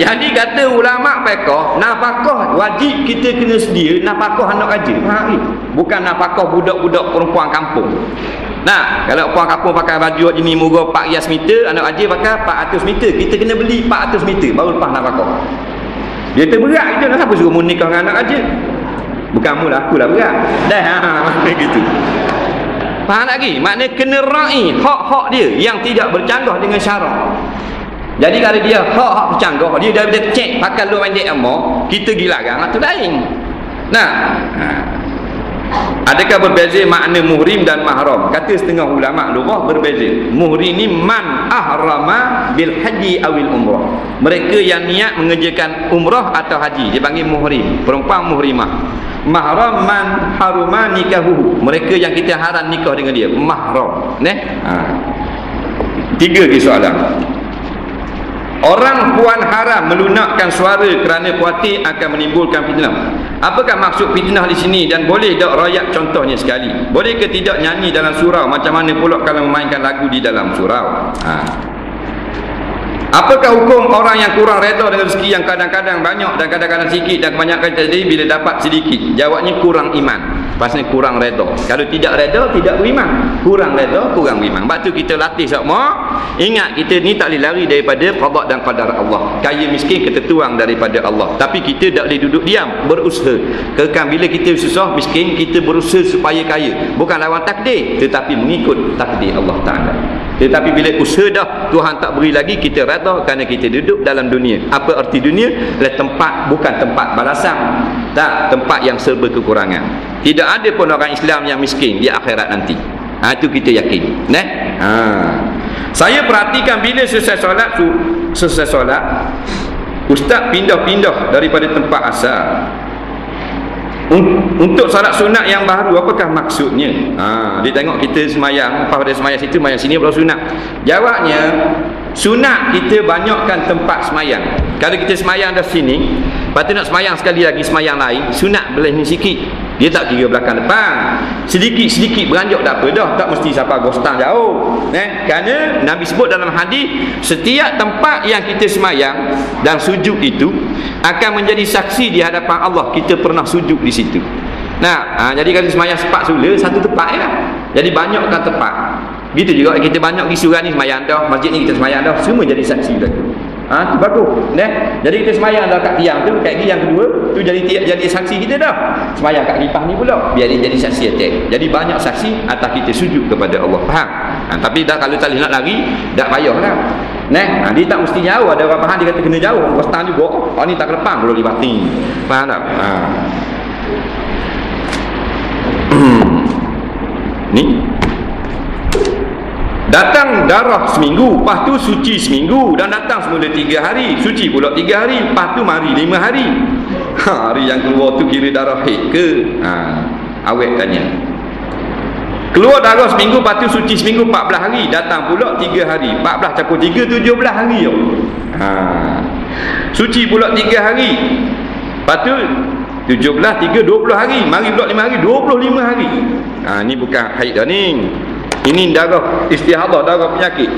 Jadi kata ulama fiqh, nafkah wajib kita kena sedia nafkah anak raja. Faham ni? Bukan nafkah budak-budak perempuan kampung. Kalau perempuan kampung pakai baju jenis murah 400 meter, anak raja pakai 400 meter. Kita kena beli 400 meter baru lepas nafkah. Dia terberat kita, siapa suruh mu nikah dengan anak raja? Bukan mu lah, aku lah berat. Macam gitu. Faham lagi? Maknanya kena raih hak-hak dia yang tidak bercanggah dengan syarak. Jadi kalau dia hak bercanggah, dia dah cek pakai luar pendek emak, kita gilarang atau lain. Adakah berbeza makna muhrim dan mahram? Kata setengah ulama lughah berbeza. Muhrim ni man ahrama bil haji awil umrah. Mereka yang niat mengerjakan umrah atau haji, dia panggil muhrim. Perempuan muhrimah. Mahram man haruma nikahuhu. Mereka yang kita haram nikah dengan dia, mahram. Tiga lagi soalan. Orang puan haram melunakkan suara kerana khawatir akan menimbulkan fitnah. Apakah maksud fitnah di sini dan boleh tak rakyat contohnya sekali? Boleh ke tidak nyanyi dalam surau? Macam mana pula kalau memainkan lagu di dalam surau? Apakah hukum orang yang kurang reda dengan rezeki yang kadang-kadang banyak dan kadang-kadang sikit dan kebanyakan terjadi bila dapat sedikit? Jawabnya kurang iman. Pasal kurang reda. Kalau tidak reda, tidak beriman. Kurang reda, kurang beriman. Sebab tu kita latih semua. Ingat kita ni tak boleh lari daripada qada dan qadar Allah. Kaya miskin ketentuan daripada Allah. Tapi kita tak boleh duduk diam, berusaha. Kekal bila kita susah miskin, kita berusaha supaya kaya. Bukan lawan takdir, tetapi mengikut takdir Allah Ta'ala. Tetapi bila usaha dah Tuhan tak beri lagi, kita reda kerana kita duduk dalam dunia. Apa arti dunia? Adalah tempat, bukan tempat balasan. Tak, tempat yang serba kekurangan. Tidak ada pun orang Islam yang miskin di akhirat nanti. Itu kita yakin. Saya perhatikan bila selesai solat, ustaz pindah-pindah daripada tempat asal. untuk solat sunat yang baru, apakah maksudnya? Dia tengok kita semayang, lepas pada semayang situ, semayang sini baru sunat. Jawabnya, sunat kita banyakkan tempat semayang. Kalau kita semayang dah sini, lepas tu nak semayang sekali lagi, semayang lain, sunat boleh ni sikit. Dia tak kira belakang depan. Sedikit-sedikit beranjak tak apa dah, tak mesti sampai gostang jauh. Kerana Nabi sebut dalam hadis, setiap tempat yang kita semayang dan sujud itu akan menjadi saksi di hadapan Allah kita pernah sujud di situ. Jadi kalau semayang sepak sula, satu tempat lah. Jadi banyakkan tempat. Gitu juga kita banyak pergi surau ni semayang dah, masjid ni kita semayang dah, semua jadi saksi dah tu. Tu bagus. Jadi kita semayang dah kat tiang tu, kat yang kedua tu jadi saksi kita dah. Semayang kat kipas ni pula, biar dia jadi saksi atas. Jadi banyak saksi atas kita sujud kepada Allah. Faham? Tapi dah kalau tak nak lari, tak payahlah. Dia tak mesti jauh. Ada orang faham dia kata kena jauh, kostan juga. Ni tak kelepang belum dibati. Faham tak? Ni datang darah seminggu, lepas tu suci seminggu, dan datang semula 3 hari, suci pula 3 hari, lepas tu mari 5 hari. Hari yang keluar tu kira darah haid ke? Awet tanya. Keluar darah seminggu, lepas tu suci seminggu 14 hari, datang pula 3 hari, 14 campur 3, 17 hari. Suci pula 3 hari, lepas tu 17, 3, 20 hari, mari pula 5 hari, 25 hari. Ni bukan haid dah ni. Ini darah istihadah, darah penyakit.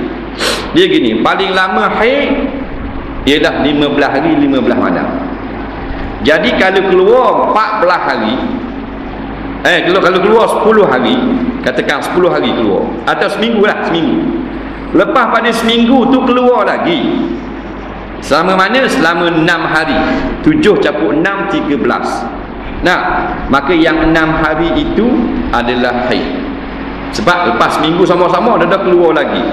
Dia gini, paling lama haid ialah 15 hari 15 malam. Jadi kalau keluar 14 hari, kalau keluar 10 hari, katakan 10 hari keluar, atau seminggu lah, seminggu. Lepas pada seminggu tu keluar lagi. Selama mana? Selama 6 hari. 7 campur 6, 13. Maka yang 6 hari itu adalah haid. Sebab lepas minggu sama-sama dah keluar lagi.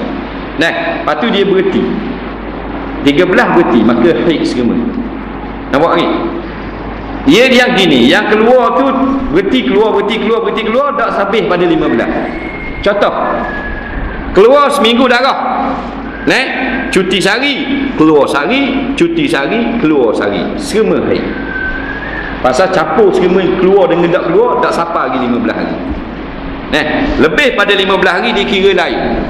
Lepas tu dia berhenti. 13 berhenti, maka haid semua. Nampak ni? Dia yang gini, yang keluar tu berhenti keluar, tak sampai pada 15. Contoh, keluar seminggu darah. Cuti sehari, keluar sehari, cuti sehari, keluar sehari. Semua haid. Pasal campur semua keluar dengan tak keluar, tak sampai lagi 15 hari. Lebih pada 15 hari dikira lain.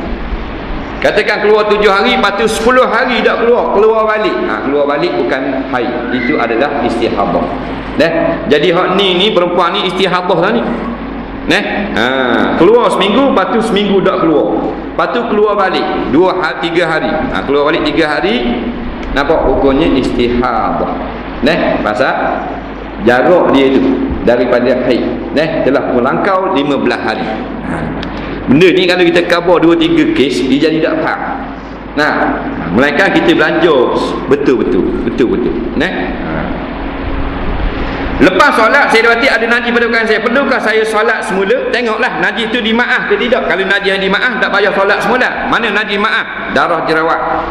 Katakan keluar 7 hari, lepas tu 10 hari tak keluar balik. Keluar balik bukan haid, itu adalah istihadah. Jadi hak ni perempuan ni istihadah dah ni. Keluar seminggu, lepas tu seminggu tak keluar, lepas tu keluar balik 2 hari 3 hari. Keluar balik 3 hari, nampak hukumnya istihadah. Pasal jarak dia tu daripada haid telah melangkau 15 hari. Benda ni kalau kita cover 2-3 kes, dia jadi tak faham. Melainkan kita belanja betul-betul. Lepas solat, saya dapati ada najis pada kawan saya. Perlukah saya solat semula? Tengoklah najis tu dimaaf ke tidak. Kalau najis yang dimaaf, tak payah solat semula. Mana najis maaf? Darah jerawat,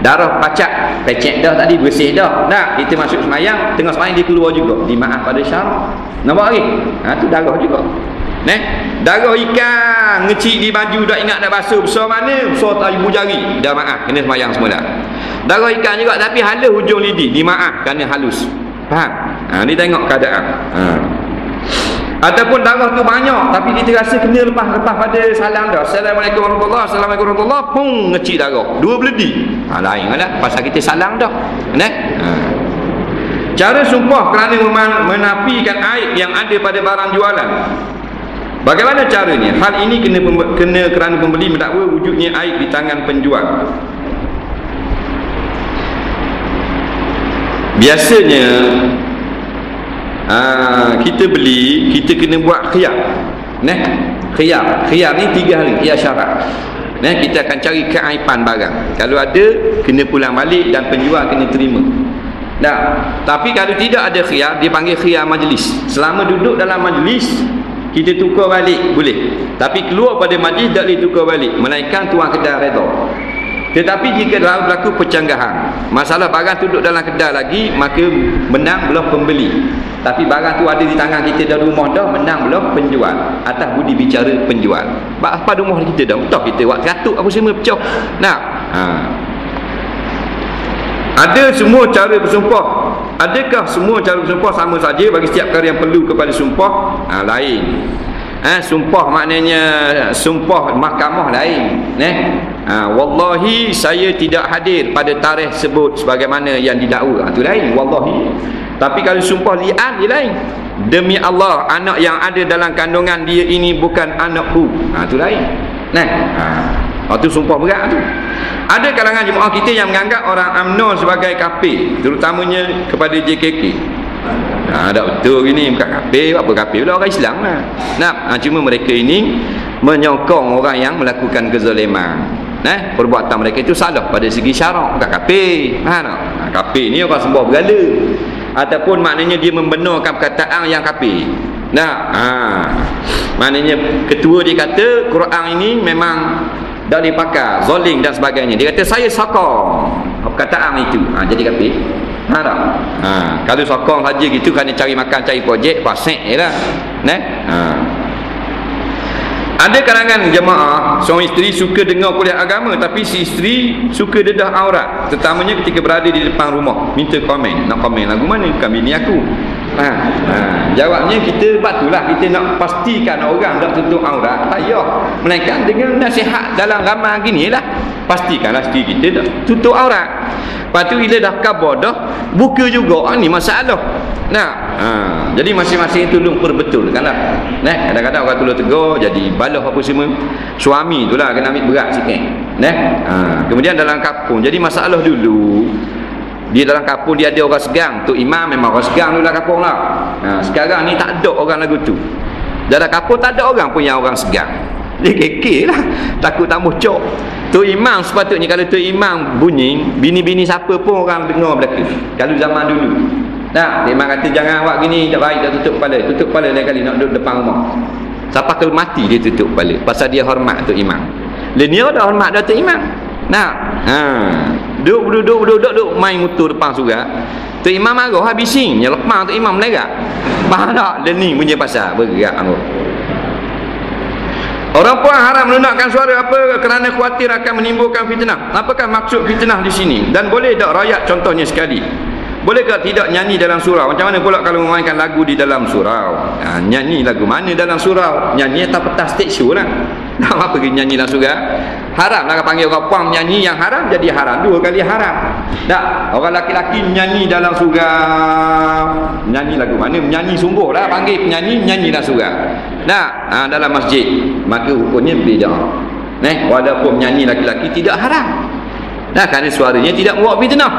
darah pacak, pecek dah tadi, bersih dah. Kita masuk semayang, tengah semayang dia keluar juga, dimaaf pada syarak. Nampak lagi? Tu darah juga. Darah ikan ngecik di baju, dah ingat dah basuh, besar mana? Besar tak ibu jari, dah maaf, kena semayang semula. Darah ikan juga, tapi halus hujung lidi, dimaaf kerana halus. Faham? Ni tengok keadaan. Ataupun darah tu banyak, tapi kita rasa kena lepas pada salam dah. Assalamualaikum warahmatullahi wabarakatuh. Assalamualaikum warahmatullahi wabarakatuh. Pung, ngecik darah 2 beledi. Lain lah, pasal kita salam dah. Cara sumpah kerana menafikan aib yang ada pada barang jualan. Bagaimana caranya? Hal ini kena kerana pembeli mendakwa wujudnya aib di tangan penjual. Biasanya kita beli, kita kena buat khiyar. Khiyar ni 3 hari, khiyar syarat. Kita akan cari keaiban barang. Kalau ada, kena pulang balik dan penjual kena terima. Tapi kalau tidak ada khiyar, dia panggil khiyar majlis. Selama duduk dalam majlis, kita tukar balik boleh. Tapi keluar pada majlis tak boleh tukar balik, melainkan tuan kedai redha. Tetapi jika berlaku pencanggahan, masalah barang tu duduk dalam kedai lagi, maka menang belah pembeli. Tapi barang tu ada di tangan kita dah, rumah dah, menang belah penjual atas budi bicara penjual. Apa rumah kita dah, betul kita buat katuk apa semua pecah. Ada semua cara bersumpah Adakah semua cara bersumpah sama saja bagi setiap perkara yang perlu kepada sumpah? Lain. Sumpah maknanya sumpah mahkamah lain. Wallahi saya tidak hadir pada tarikh sebut sebagaimana yang didakwa. Itu lain, wallahi. Tapi kalau sumpah li'an dia lain. Demi Allah, anak yang ada dalam kandungan dia ini bukan anakku. Itu lain. Itu sumpah berat tu. Ada kalangan jemaah kita yang menganggap orang UMNO sebagai kafir, terutamanya kepada JKK. Tak betul gini, bukan kafir. Apa kafir pula, orang Islam lah. Cuma mereka ini menyokong orang yang melakukan kezaliman. Perbuatan mereka itu salah pada segi syarak, bukan kafir. Kafir ni orang sembah berhala, ataupun maknanya dia membenarkan perkataan yang kafir. Maknanya ketua dia kata Quran ini memang dah dipakai zalim dan sebagainya. Dia kata saya sokong perkataan itu. Jadi kafir. Kalau sokong saja gitu kerana cari makan, cari projek, fasik jelah. Ada kalangan jemaah suami isteri suka dengar kuliah agama, tapi si isteri suka dedah aurat, terutamanya ketika berada di depan rumah, minta komen. Nak komen lagu mana? Bukan bini aku. Jawabnya kita patulah kita nak pastikan orang tak tutup aurat, tak payah. Melainkan dengan nasihat dalam ramai gini lah, pastikanlah isteri kita tak tutup aurat. Lepas tu bila dah khabar dah buka juga, ni masalah. Jadi masing-masing tolong perbetulkanlah. Kadang-kadang orang tolong tegur jadi balah apa semua. Suami itulah kena ambil berat sikit. Kemudian dalam kampung jadi masalah dulu. Dia dalam kampung dia ada orang segang. Tok Imam memang orang segang dulu dalam kampung lah. Sekarang ni tak ada orang lagu tu. Dalam kampung tak ada orang punya orang segang. Dia kekek lah, takut tambah cok. Tok Imam sepatutnya kalau Tok Imam bunyi, bini-bini siapa pun orang dengar belaka. Kalau zaman dulu. Dia memang kata jangan awak gini, tak baik, tak tutup kepala. Tutup kepala lain kali nak duduk depan rumah. Siapa kalau mati dia tutup kepala, pasal dia hormat Tok Imam. Dia dah hormat dah Tok Imam. Duduk main motor depan surau. Tok Imam marah habising, yang lepas Tok Imam melerak. Faham tak? Learning punya pasal bergerak anggur. Orang puan haram melunakkan suara apa kerana khawatir akan menimbulkan fitnah. Apakah maksud fitnah di sini? Dan boleh tak rakyat contohnya sekali? Bolehkah tidak nyanyi dalam surau? Macam mana pula kalau memainkan lagu di dalam surau? Nyanyi lagu mana dalam surau? Nyanyi atau petas stage show lah. Apa pergi nyanyi dalam surau? Haram lah panggil orang puan menyanyi yang haram, jadi haram. 2 kali haram. Orang laki-laki menyanyi dalam surau. Menyanyi lagu mana? Menyanyi sungguh lah. Panggil penyanyi, menyanyi dalam surau. Dalam masjid. Maka hukumnya bid'ah. Walaupun menyanyi laki-laki tidak haram. Kerana suaranya tidak membawa fitnah.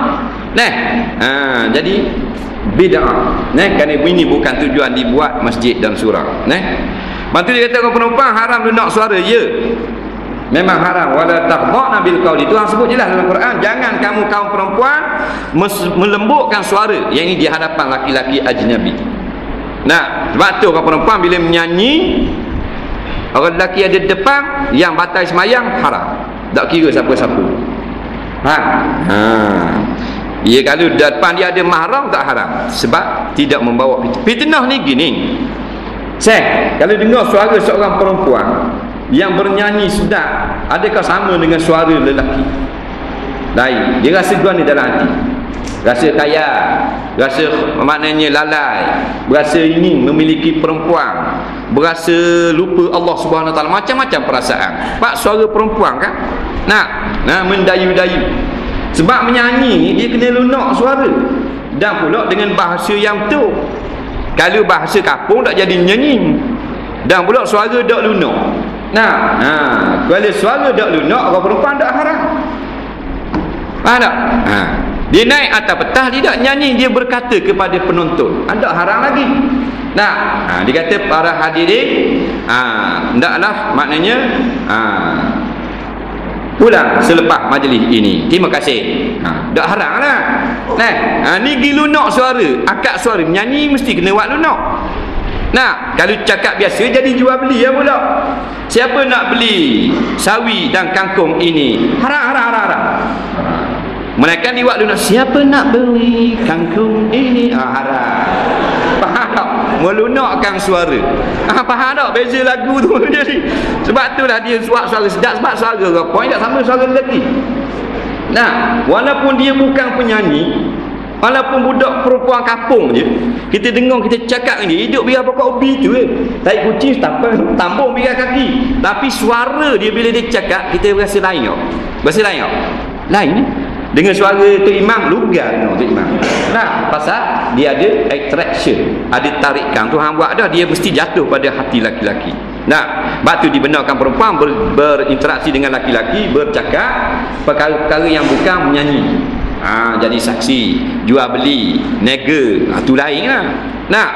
Jadi bid'ah. Kerana ini bukan tujuan dibuat masjid dan surau. Lepas tu dia kata orang penumpang haram lunak suara. Ya, memang haram. Wala taghdha'na bil qauli. Tuhan sebut jelas dalam Quran, jangan kamu kaum perempuan melembutkan suara. Yang ini di hadapan laki-laki ajnabi. Sebab tu orang perempuan bila menyanyi, orang lelaki ada depan yang batal semayang haram. Tak kira siapa-siapa. Ya, kalau depan dia ada mahram tak haram, sebab tidak membawa fitnah. Ni gini, kalau dengar suara seorang perempuan yang bernyanyi sedap, adakah sama dengan suara lelaki lain? Dia rasa guana dalam hati, rasa kaya, rasa maknanya lalai, berasa ingin memiliki perempuan, berasa lupa Allah Subhanahu Wa Taala, macam-macam perasaan. Pak, suara perempuan kan mendayu-dayu. Sebab menyanyi dia kena lunak suara, dan pula dengan bahasa yang betul. Kalau bahasa kampung tak jadi nyanyi, dan pula suara tak lunak. Kalau suara tak lunak, orang perempuan tak haram. Faham tak? Dia naik atas petah, dia tak nyanyi, dia berkata kepada penonton, tak haram lagi. Dia kata para hadirin, hendaklah maknanya pulang selepas majlis ini. Terima kasih. Tak haram lah. Ni pergi lunak suara, akak suara menyanyi mesti kena buat lunak. Kalau cakap biasa jadi jual beli ya pula. Siapa nak beli sawi dan kangkung ini? Haram. Mereka dibuat lunak. Siapa nak beli kangkung ini? Haram. Faham tak? Melunakkan suara. Faham tak? Beza lagu tu jadi. Sebab itulah dia buat suara sedap, sebab suara orang tak sama suara lelaki. Walaupun dia bukan penyanyi, Walaupun budak perempuan kampung je, kita dengar kita cakap dengan dia, hidup biar pokok ubi tu tai kucing tambung biar kaki. Tapi suara dia bila dia cakap, kita rasa lain tau. Rasa lain tau. Lain ni. Dengan suara tu imam lugar tu imam. Nah, pasal dia ada attraction, ada tarikan. Tuhan buat dah, dia mesti jatuh pada hati laki-laki. Nah, sebab tu dibenarkan perempuan berinteraksi dengan laki-laki, bercakap perkara-perkara yang bukan menyanyi. Jadi saksi, jual beli, nega, tu lain lah. Nah,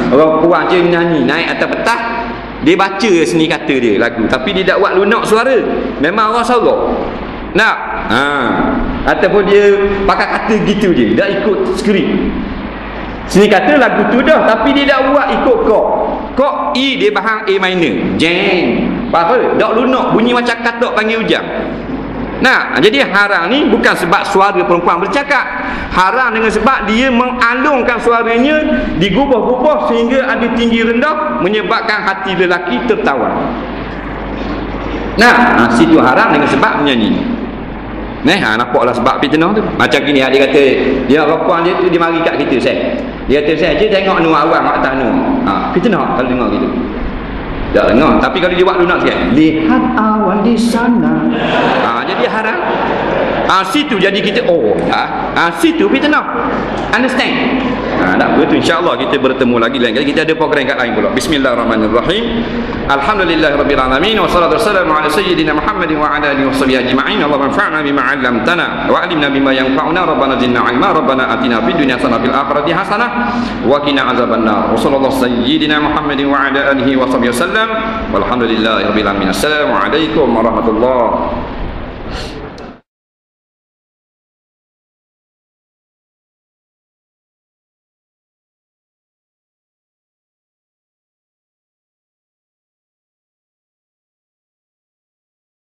orang puan je menyanyi, naik atas petah, dia baca seni kata dia lagu, tapi dia tak buat lunak suara. Memang orang sorok. Nah, ataupun dia pakai kata gitu je, tak ikut skrip. Seni kata lagu tu dah, tapi dia tak buat ikut kok. Kok E dia bahang A minor, jeng. Apa? Tak lunak, bunyi macam katok panggil hujang. Nah, jadi haram ni bukan sebab suara perempuan bercakap. Haram dengan sebab dia mengalungkan suaranya, digubah-gubah sehingga ada tinggi rendah, menyebabkan hati lelaki tertawan. Nah, situ haram dengan sebab menyanyi. Nampaklah sebab fitnah tu. Macam gini dia kata, dia perempuan dia tu dia mari kat kita saya. Dia kata saya je tengok nu awam mak tanu. Fitnah kalau dengar gitu. Tak dengar, tapi kalau dia buat lunak sikit, lihat awan di sana. Jadi haram. Situ jadi kita situ fitnah. Understand? Tak apa tu, insya-Allah kita bertemu lagi lain kali. Kita ada program kat lain pula. Bismillahirrahmanirrahim. Alhamdulillahirabbil alamin wassalatu wassalamu ala sayyidina Muhammadin wa ala alihi washabbihi ajma'in. Allahumma anfa'na bima 'allamtana wa 'allimna bima yanfa'una. Rabbana zidna 'ilma. Rabbana atina fid dunya hasanah fil akhirati hasanah wa qina azabannar. Wassallallahu sayyidina Muhammadin wa ala alihi washabbihi wasallam. Walhamdulillahirabbil alamin. Assalamualaikum warahmatullahi